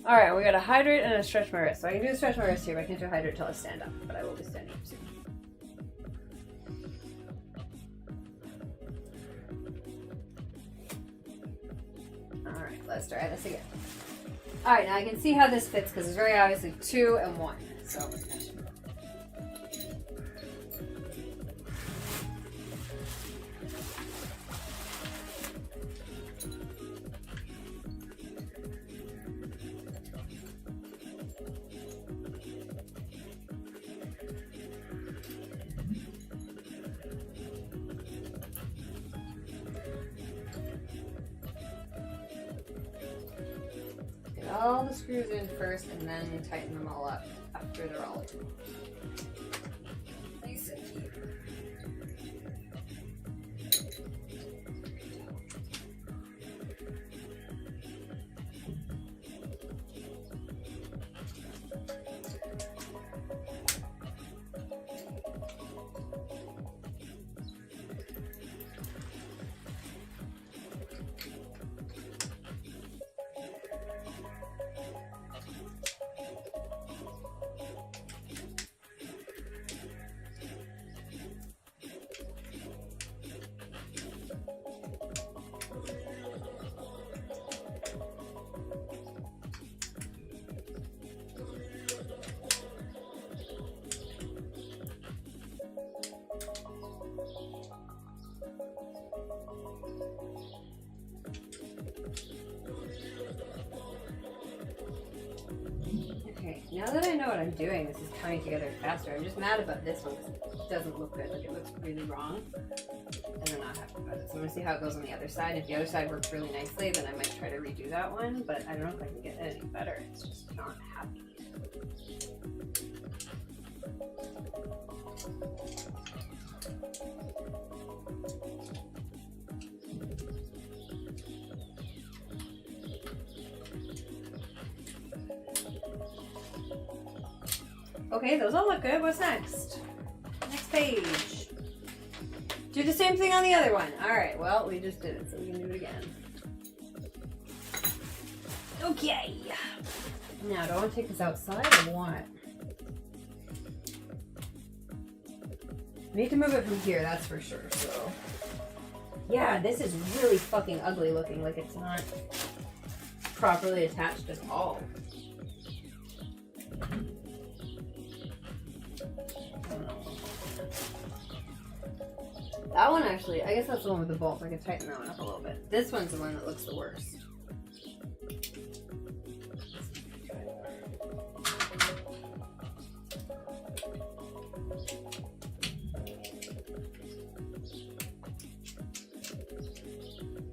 Alright, we got a hydrate and a stretch my wrist. So I can do the stretch my wrist here, but I can't do a hydrate until I stand up. But I will be standing up soon. Alright, let's try this again. Alright, now I can see how this fits because it's very obviously 2 and 1. So get all the screws in first and then tighten them all up after they're all in. Nice and neat. Okay, now that I know what I'm doing, this is coming together faster. I'm just mad about this one because it doesn't look good. Like, it looks really wrong. And I'm not happy about it. So I'm going to see how it goes on the other side. If the other side works really nicely, then I might try to redo that one. But I don't know if I can get it any better. It's just not happy. Okay, those all look good. What's next? Next page. Do the same thing on the other one. Alright, well, we just did it, so we can do it again. Okay. Now, do I want to take this outside or what? I need to move it from here, that's for sure, so. Yeah, this is really fucking ugly looking. Like, it's not properly attached at all. That one actually, I guess that's the one with the bolt. I could tighten that one up a little bit. This one's the one that looks the worst.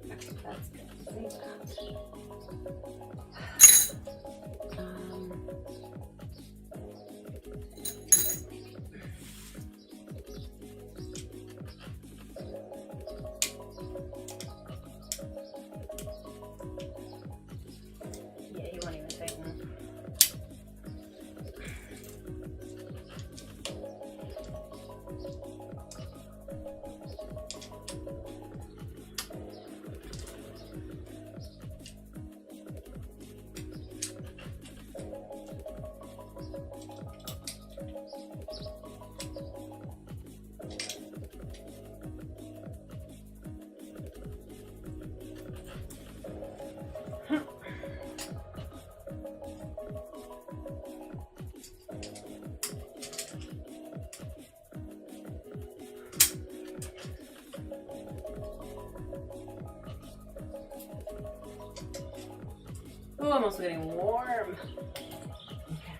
That's good. Save that. Oh, almost getting warm. Okay.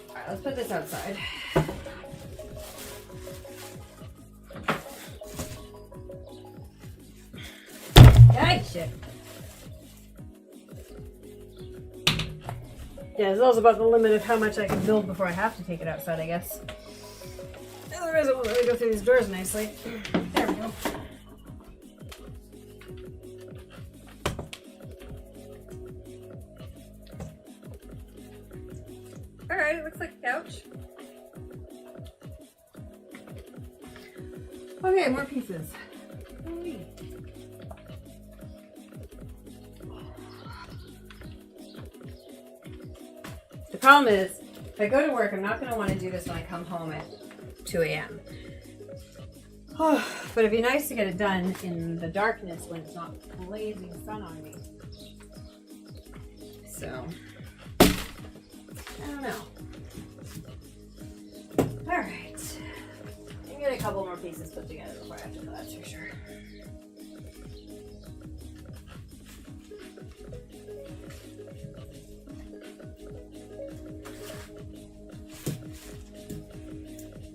Alright, let's put this outside. Ay, shit. Yeah, it's also about the limit of how much I can build before I have to take it outside, I guess. Otherwise it won't really go through these doors nicely. There we go. Alright, it looks like a couch. Okay, more pieces. The problem is, if I go to work, I'm not going to want to do this when I come home at 2 a.m. But it'd be nice to get it done in the darkness when it's not blazing sun on me. So, I don't know. Alright. I can get a couple more pieces put together before I have to go, that's for sure.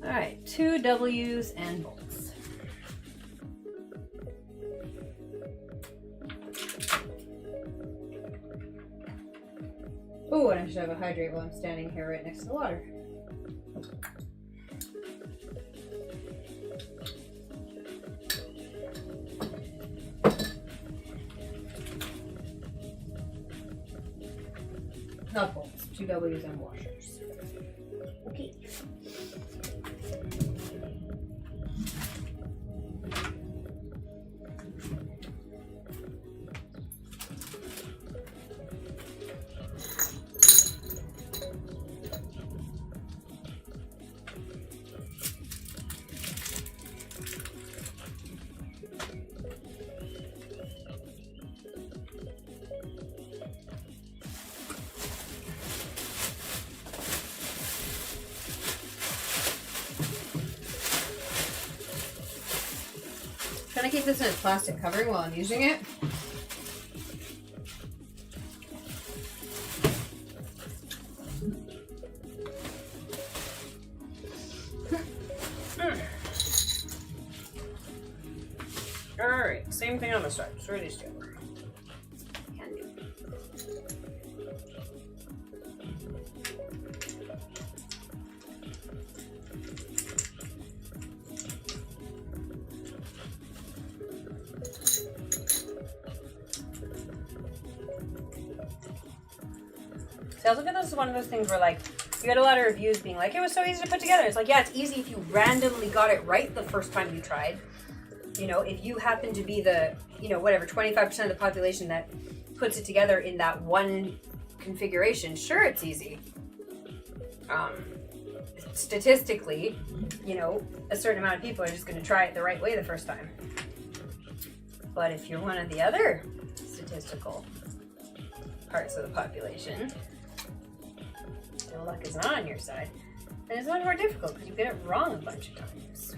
Alright, 2 W's and bolts. Oh, and I should have a hydrate while I'm standing here right next to the water. Not bolts, 2 W's and washers. Okay. Trying to keep this in its plastic covering while I'm using it. Alright, same thing on the side. Screw these two. Can do. So I also feel this is one of those things where, like, you get a lot of reviews being like, it was so easy to put together. It's like, yeah, it's easy if you randomly got it right the first time you tried. You know, if you happen to be the, you know, whatever, 25% of the population that puts it together in that one configuration, sure, it's easy. Statistically, you know, a certain amount of people are just going to try it the right way the first time. But if you're one of the other statistical parts of the population, the luck is not on your side, then it's much more difficult because you get it wrong a bunch of times.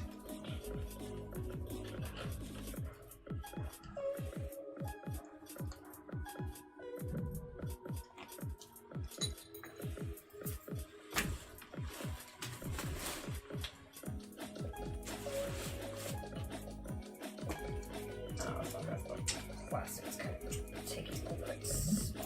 Plastic's kind of taking over its spot.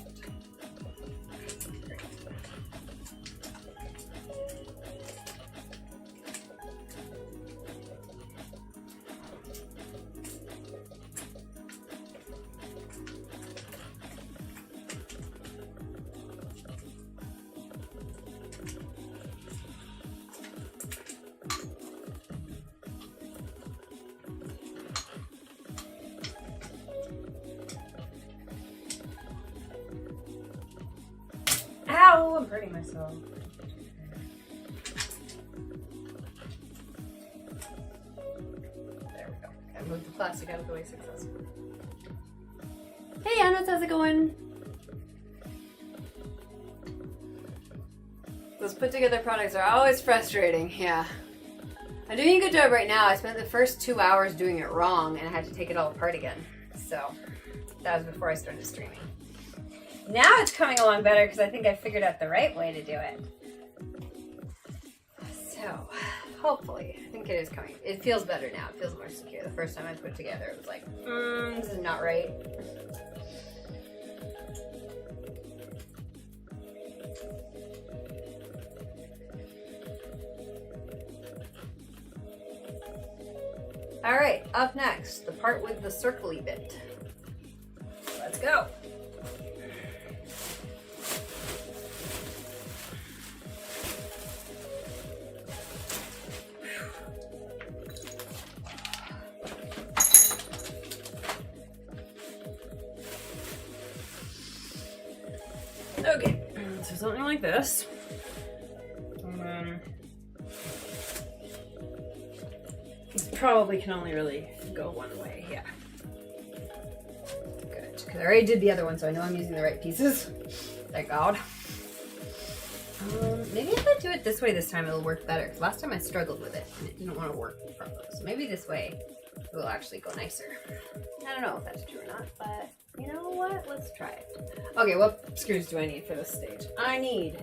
Ow, I'm hurting myself. There we go. I moved the plastic out of the way successfully. Hey, Anna, how's it going? Those put together products are always frustrating, yeah. I'm doing a good job right now. I spent the first 2 hours doing it wrong and I had to take it all apart again. So, that was before I started streaming. Now it's coming along better because I think I figured out the right way to do it. So, hopefully, I think it is coming. It feels better now. It feels more secure. The first time I put it together, it was like, this is not right. All right, up next, the part with the circly bit. Let's go. something like this. And then this probably can only really go one way, yeah. Good, because I already did the other one, so I know I'm using the right pieces. Thank God. Maybe if I do it this way this time, it'll work better. Because last time I struggled with it, and it didn't want to work properly. So maybe this way it will actually go nicer. I don't know if that's true or not, but you know what? Let's try it. Okay, what screws do I need for this stage? I need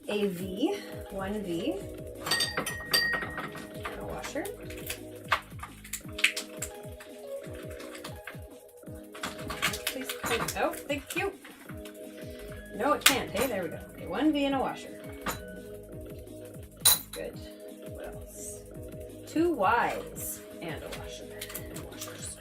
a V, one V, and a washer. Please come out. Thank you. No, it can't. Hey, there we go. Okay, one V and a washer. Good. What else? Two Ys and a washer. And washers.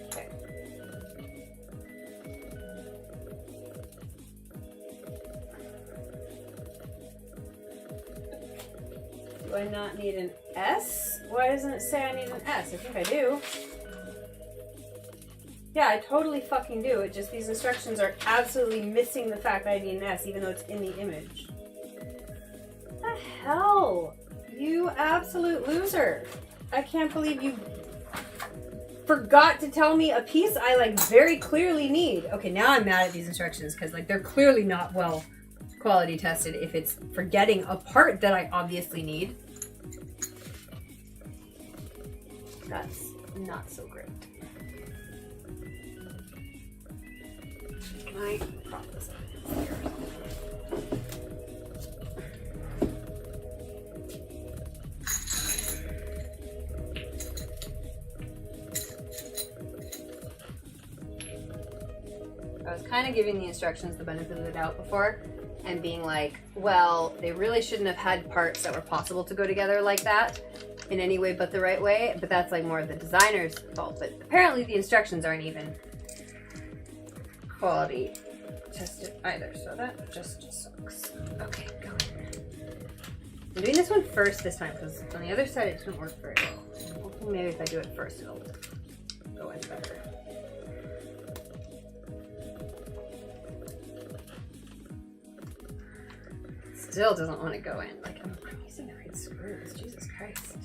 Okay. Do I not need an S? Why doesn't it say I need an S? I think I do. Yeah, I totally fucking do. It just, these instructions are absolutely missing the fact that I need an S, even though it's in the image. What the hell? You absolute loser. I can't believe you forgot to tell me a piece I, like, very clearly need. Okay, now I'm mad at these instructions, because, like, they're clearly not well quality tested if it's forgetting a part that I obviously need. That's not so great. Can I prop this up here? I was kind of giving the instructions the benefit of the doubt before and being like, well, they really shouldn't have had parts that were possible to go together like that in any way but the right way, but that's like more of the designer's fault. But apparently the instructions aren't even quality tested either, so that just sucks. Okay, go in. I'm doing this one first this time because on the other side it didn't work very well. I'm hoping maybe if I do it first it'll go in better. Still doesn't want to go in. Like, I'm using the right screws. Jesus Christ.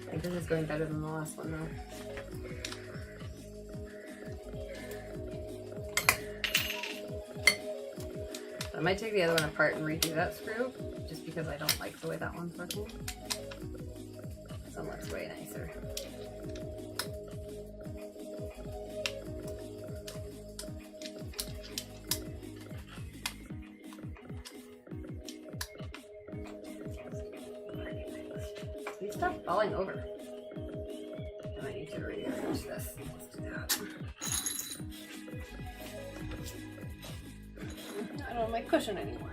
I think this is going better than the last one though. I might take the other one apart and redo that screw, just because I don't like the way that one's working. This one looks way nicer. Please stop falling over. I might need to rearrange this. Let's do that. I don't have my cushion anymore.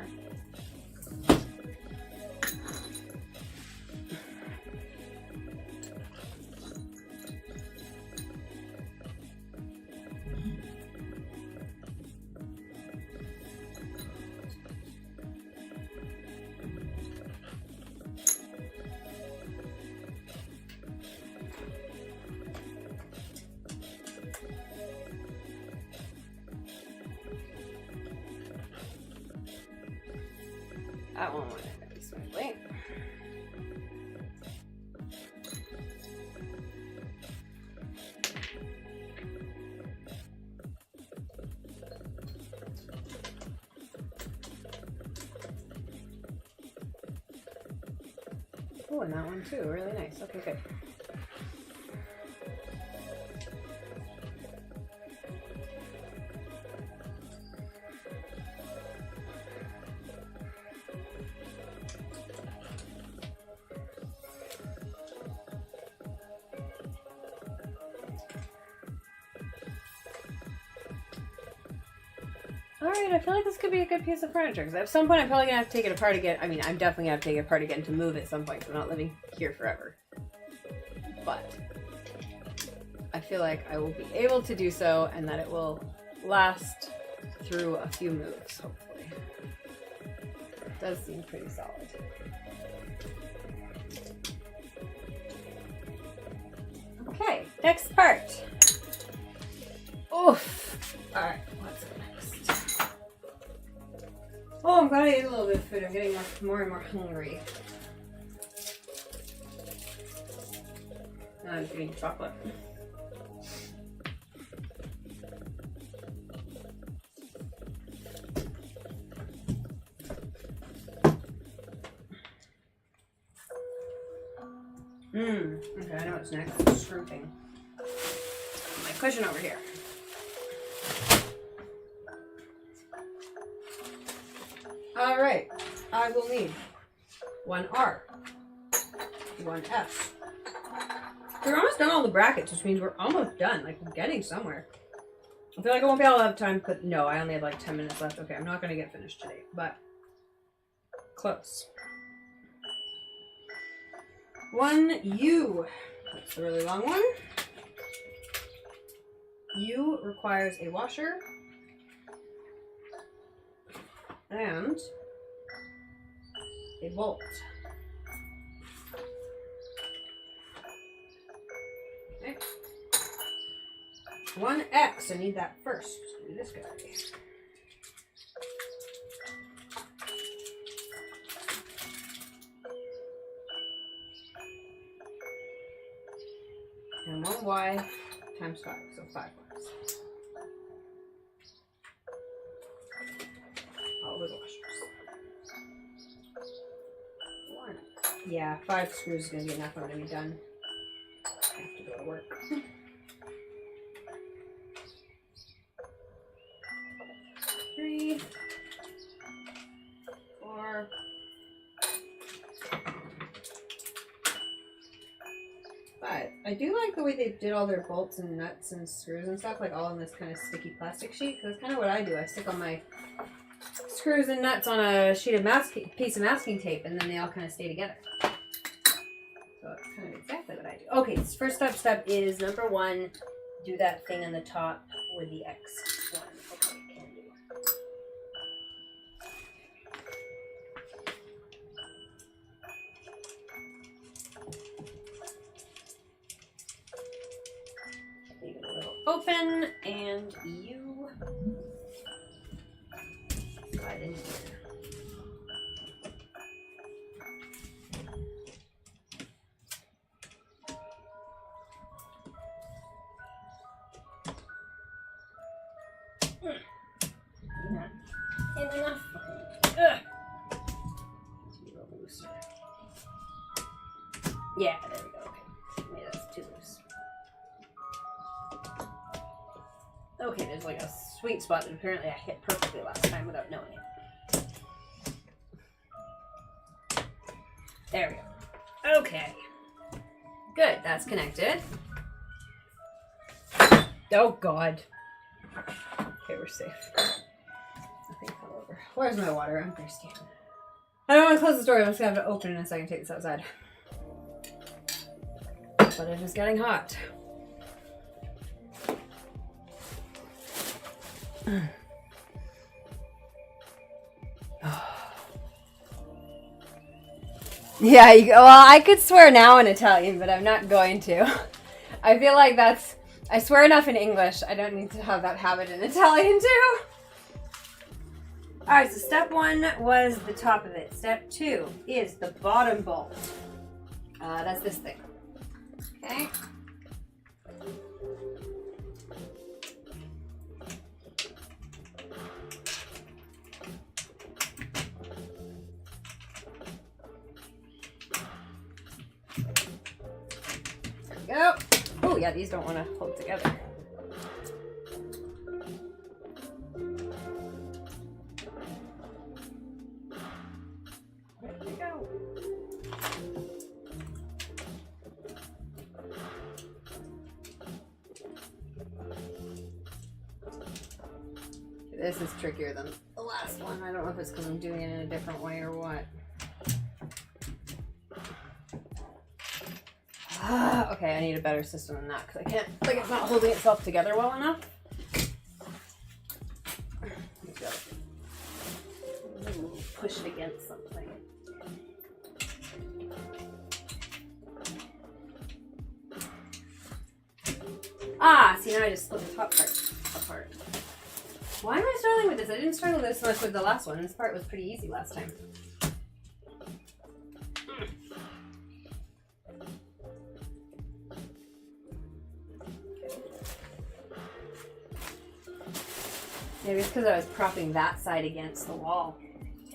That one went in very smoothly. Oh, and that one too, really nice. Okay, good. Alright, I feel like this could be a good piece of furniture, because at some point I'm probably going to have to take it apart again. I mean, I'm definitely going to have to take it apart again to move at some point, because I'm not living here forever. But I feel like I will be able to do so, and that it will last through a few moves, hopefully. It does seem pretty solid. Okay, next part. Oof. Alright, what's next? Oh, I'm glad I ate a little bit of food. I'm getting more and more hungry. Now I'm eating chocolate. Okay, I know what's next. Shrimping. My cushion over here. Alright, I will need one R, one S. We're almost done all the brackets, which means we're almost done. Like, we're getting somewhere. I feel like I won't be able to have time, but no, I only have like 10 minutes left. Okay, I'm not going to get finished today, but close. One U. That's the really long one. U requires a washer and a bolt. Okay. One X. I need that first. Do this guy. And one Y times 5, so 5 Ys. All the washers. One. Yeah, 5 screws is going to be enough. I'm going to be done. I have to go to work. 3, 4. I do like the way they did all their bolts and nuts and screws and stuff, like all in this kind of sticky plastic sheet, because that's kind of what I do. I stick all my screws and nuts on a sheet of piece of masking tape, and then they all kind of stay together. So that's kind of exactly what I do. Okay, so first step is number 1, do that thing on the top with the X one. Okay, can do. Leave it a little open, and you slide in here. Not enough. Ugh. Needs to be a little looser. Yeah, there we go. Okay, maybe that's too loose. Okay, there's like a sweet spot that apparently I hit perfectly last time without knowing it. There we go. Okay. Good, that's connected. Oh God. Okay, we're safe. Nothing fell over. Where's my water? I'm thirsty. I don't want to close the door. I'm just going to have to open it in a second and take this outside. But it is getting hot. Yeah, well, I could swear now in Italian, but I'm not going to. I feel like I swear enough in English. I don't need to have that habit in Italian too. Alright, so step 1 was the top of it. Step 2 is the bottom bolt. That's this thing. Okay. There we go. Oh yeah, these don't want to hold together. There we go. This is trickier than the last one. I don't know if it's because I'm doing it in a different way or what. Okay, I need a better system than that because I can't, like, it's not holding itself together well enough. Push it against something. Ah, see, now I just split the top part apart. Why am I struggling with this? I didn't struggle this much with the last one. This part was pretty easy last time. Maybe it's because I was propping that side against the wall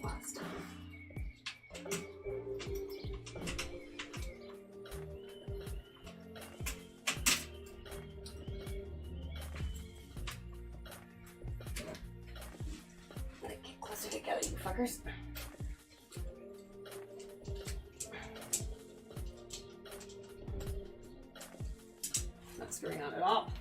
last time. Get closer together, you fuckers. Not screwing on at all.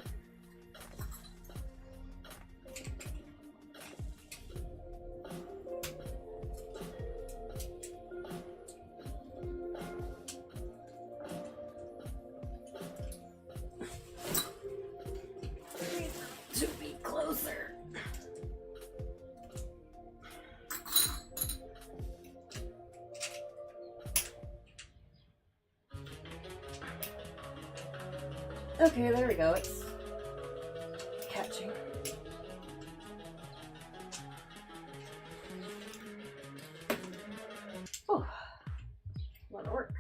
Okay, there we go. It's catching. Oh, a lot of work.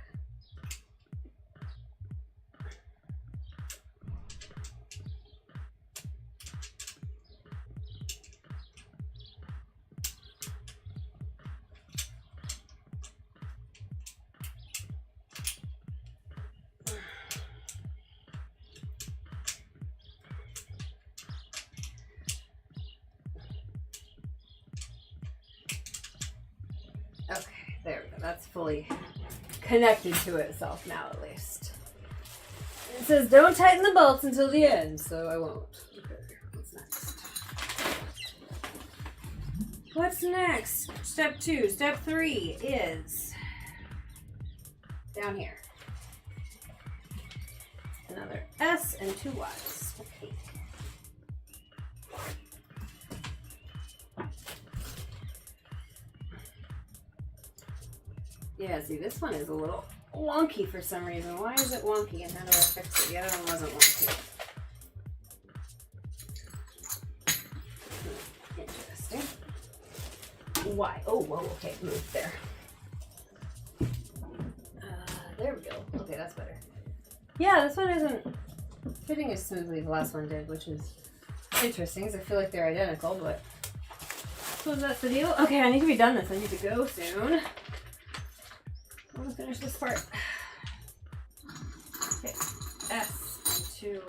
Okay, there we go. That's fully connected to itself now, at least. It says don't tighten the bolts until the end, so I won't. Okay, what's next? What's next? Step 2. Step 3 is down here. Another S and 2 Y's. Okay. Yeah, see, this one is a little wonky for some reason. Why is it wonky and how do I fix it? The other one wasn't wonky. Interesting. Why? Oh, whoa, okay, move there. There we go. Okay, that's better. Yeah, this one isn't fitting as smoothly as the last one did, which is interesting because I feel like they're identical, but I suppose that's the deal. Okay, I need to be done this. I need to go soon. I'm gonna finish this part. Okay, S and 2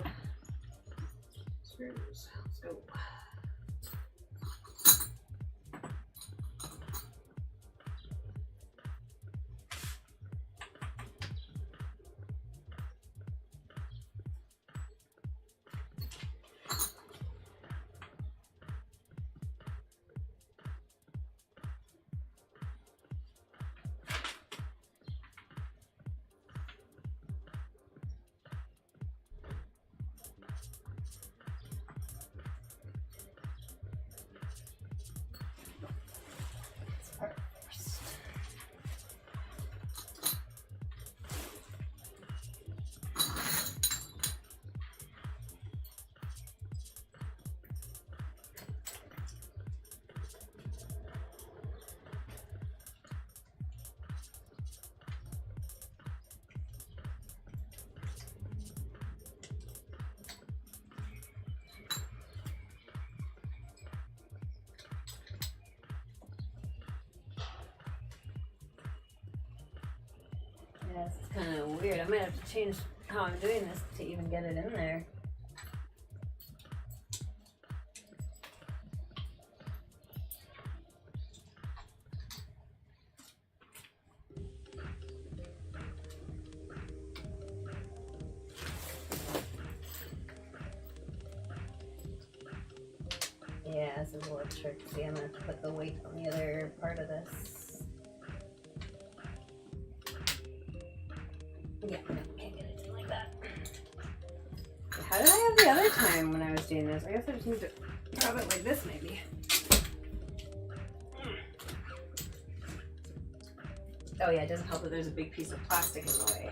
screws. Let's go. Yeah, it's kind of weird. I might have to change how I'm doing this to even get it in there. Yeah, this is a little tricky. I'm gonna put the weight on the other part of this. Yeah, no, can't get it like that. How did I have the other time when I was doing this? I guess I just need to grab it like this, maybe. Oh yeah, it doesn't help that there's a big piece of plastic in the way.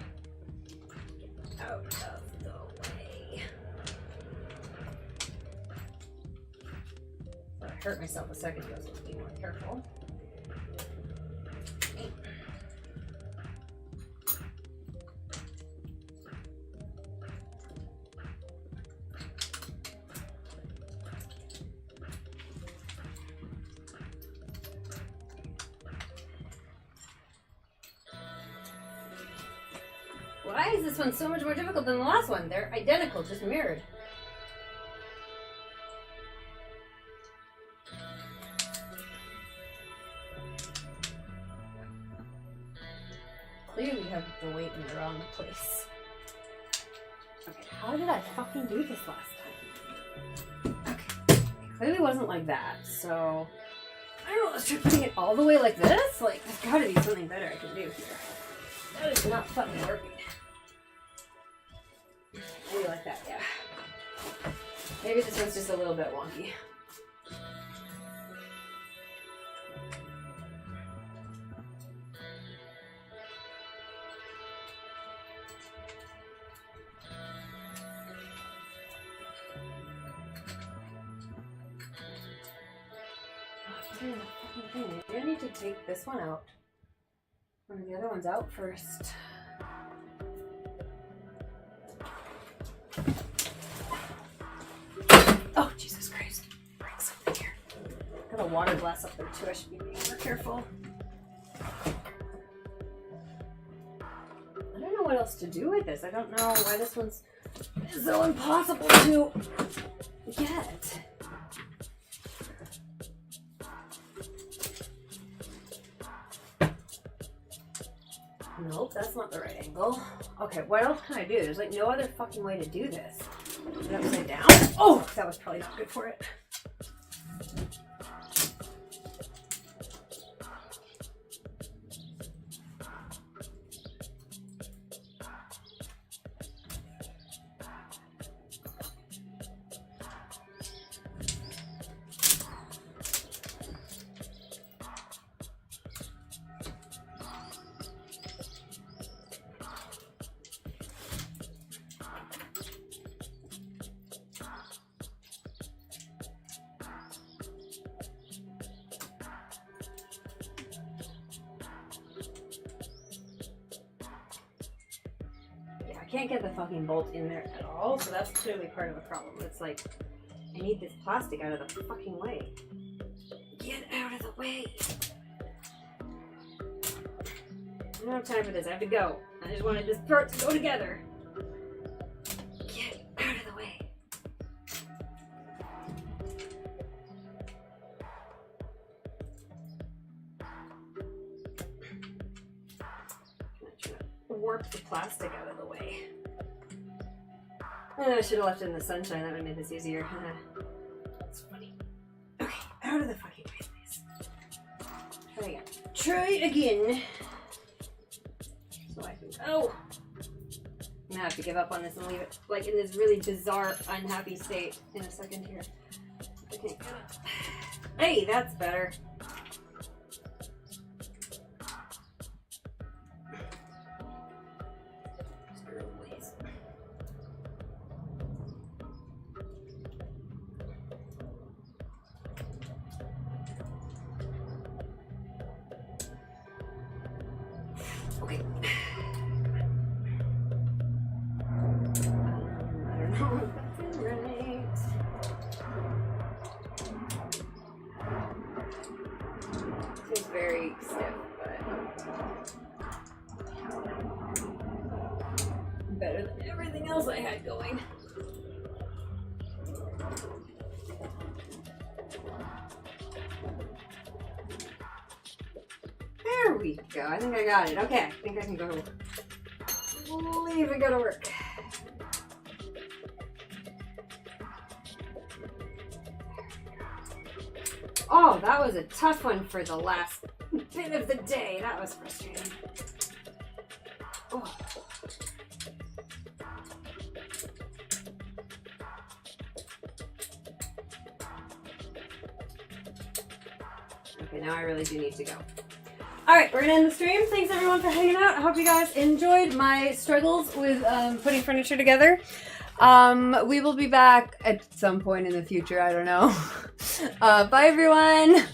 Get out of the way. So I hurt myself a second ago, so let's be more careful. Why is this one so much more difficult than the last one? They're identical, just mirrored. Clearly have the weight in the wrong place. Okay, how did I fucking do this last time? Okay, it clearly wasn't like that, so... I don't know, let's try putting it all the way like this? Like, there's gotta be something better I can do here. That is not fucking working. Maybe like that, yeah. Maybe this one's just a little bit wonky. Maybe I need to take this one out. One of the other ones out first. Oh, Jesus Christ. Break something here. Got a water glass up there too. I should be being more careful. I don't know what else to do with this. I don't know why this one's so impossible to get. Nope, that's not the right angle. Okay, what else can I do? There's like no other fucking way to do this. Is it upside down? Oh, that was probably not good for it. Can't get the fucking bolt in there at all, so that's clearly part of the problem. It's like, I need this plastic out of the fucking way. Get out of the way! I don't have time for this, I have to go. I just wanted this part to go together. Get out of the way. Warp the plastic out of the way. I should have left it in the sunshine. That would have made this easier. That's funny. Okay, out of the fucking way, please. Try again. Try it again. So I can. Oh! I'm gonna have to give up on this and leave it like in this really bizarre, unhappy state in a second here. I can't get it. Hey, that's better. Okay. I don't know if that's right. Seems very stiff, but better than everything else I had going. There we go. I think I got it. Okay, I think I can go leave and go to work. Oh, that was a tough one for the last bit of the day. That was frustrating. Oh. Okay, now I really do need to go. Alright, we're gonna end the stream. Thanks everyone for hanging out. I hope you guys enjoyed my struggles with putting furniture together. We will be back at some point in the future. I don't know. Bye everyone.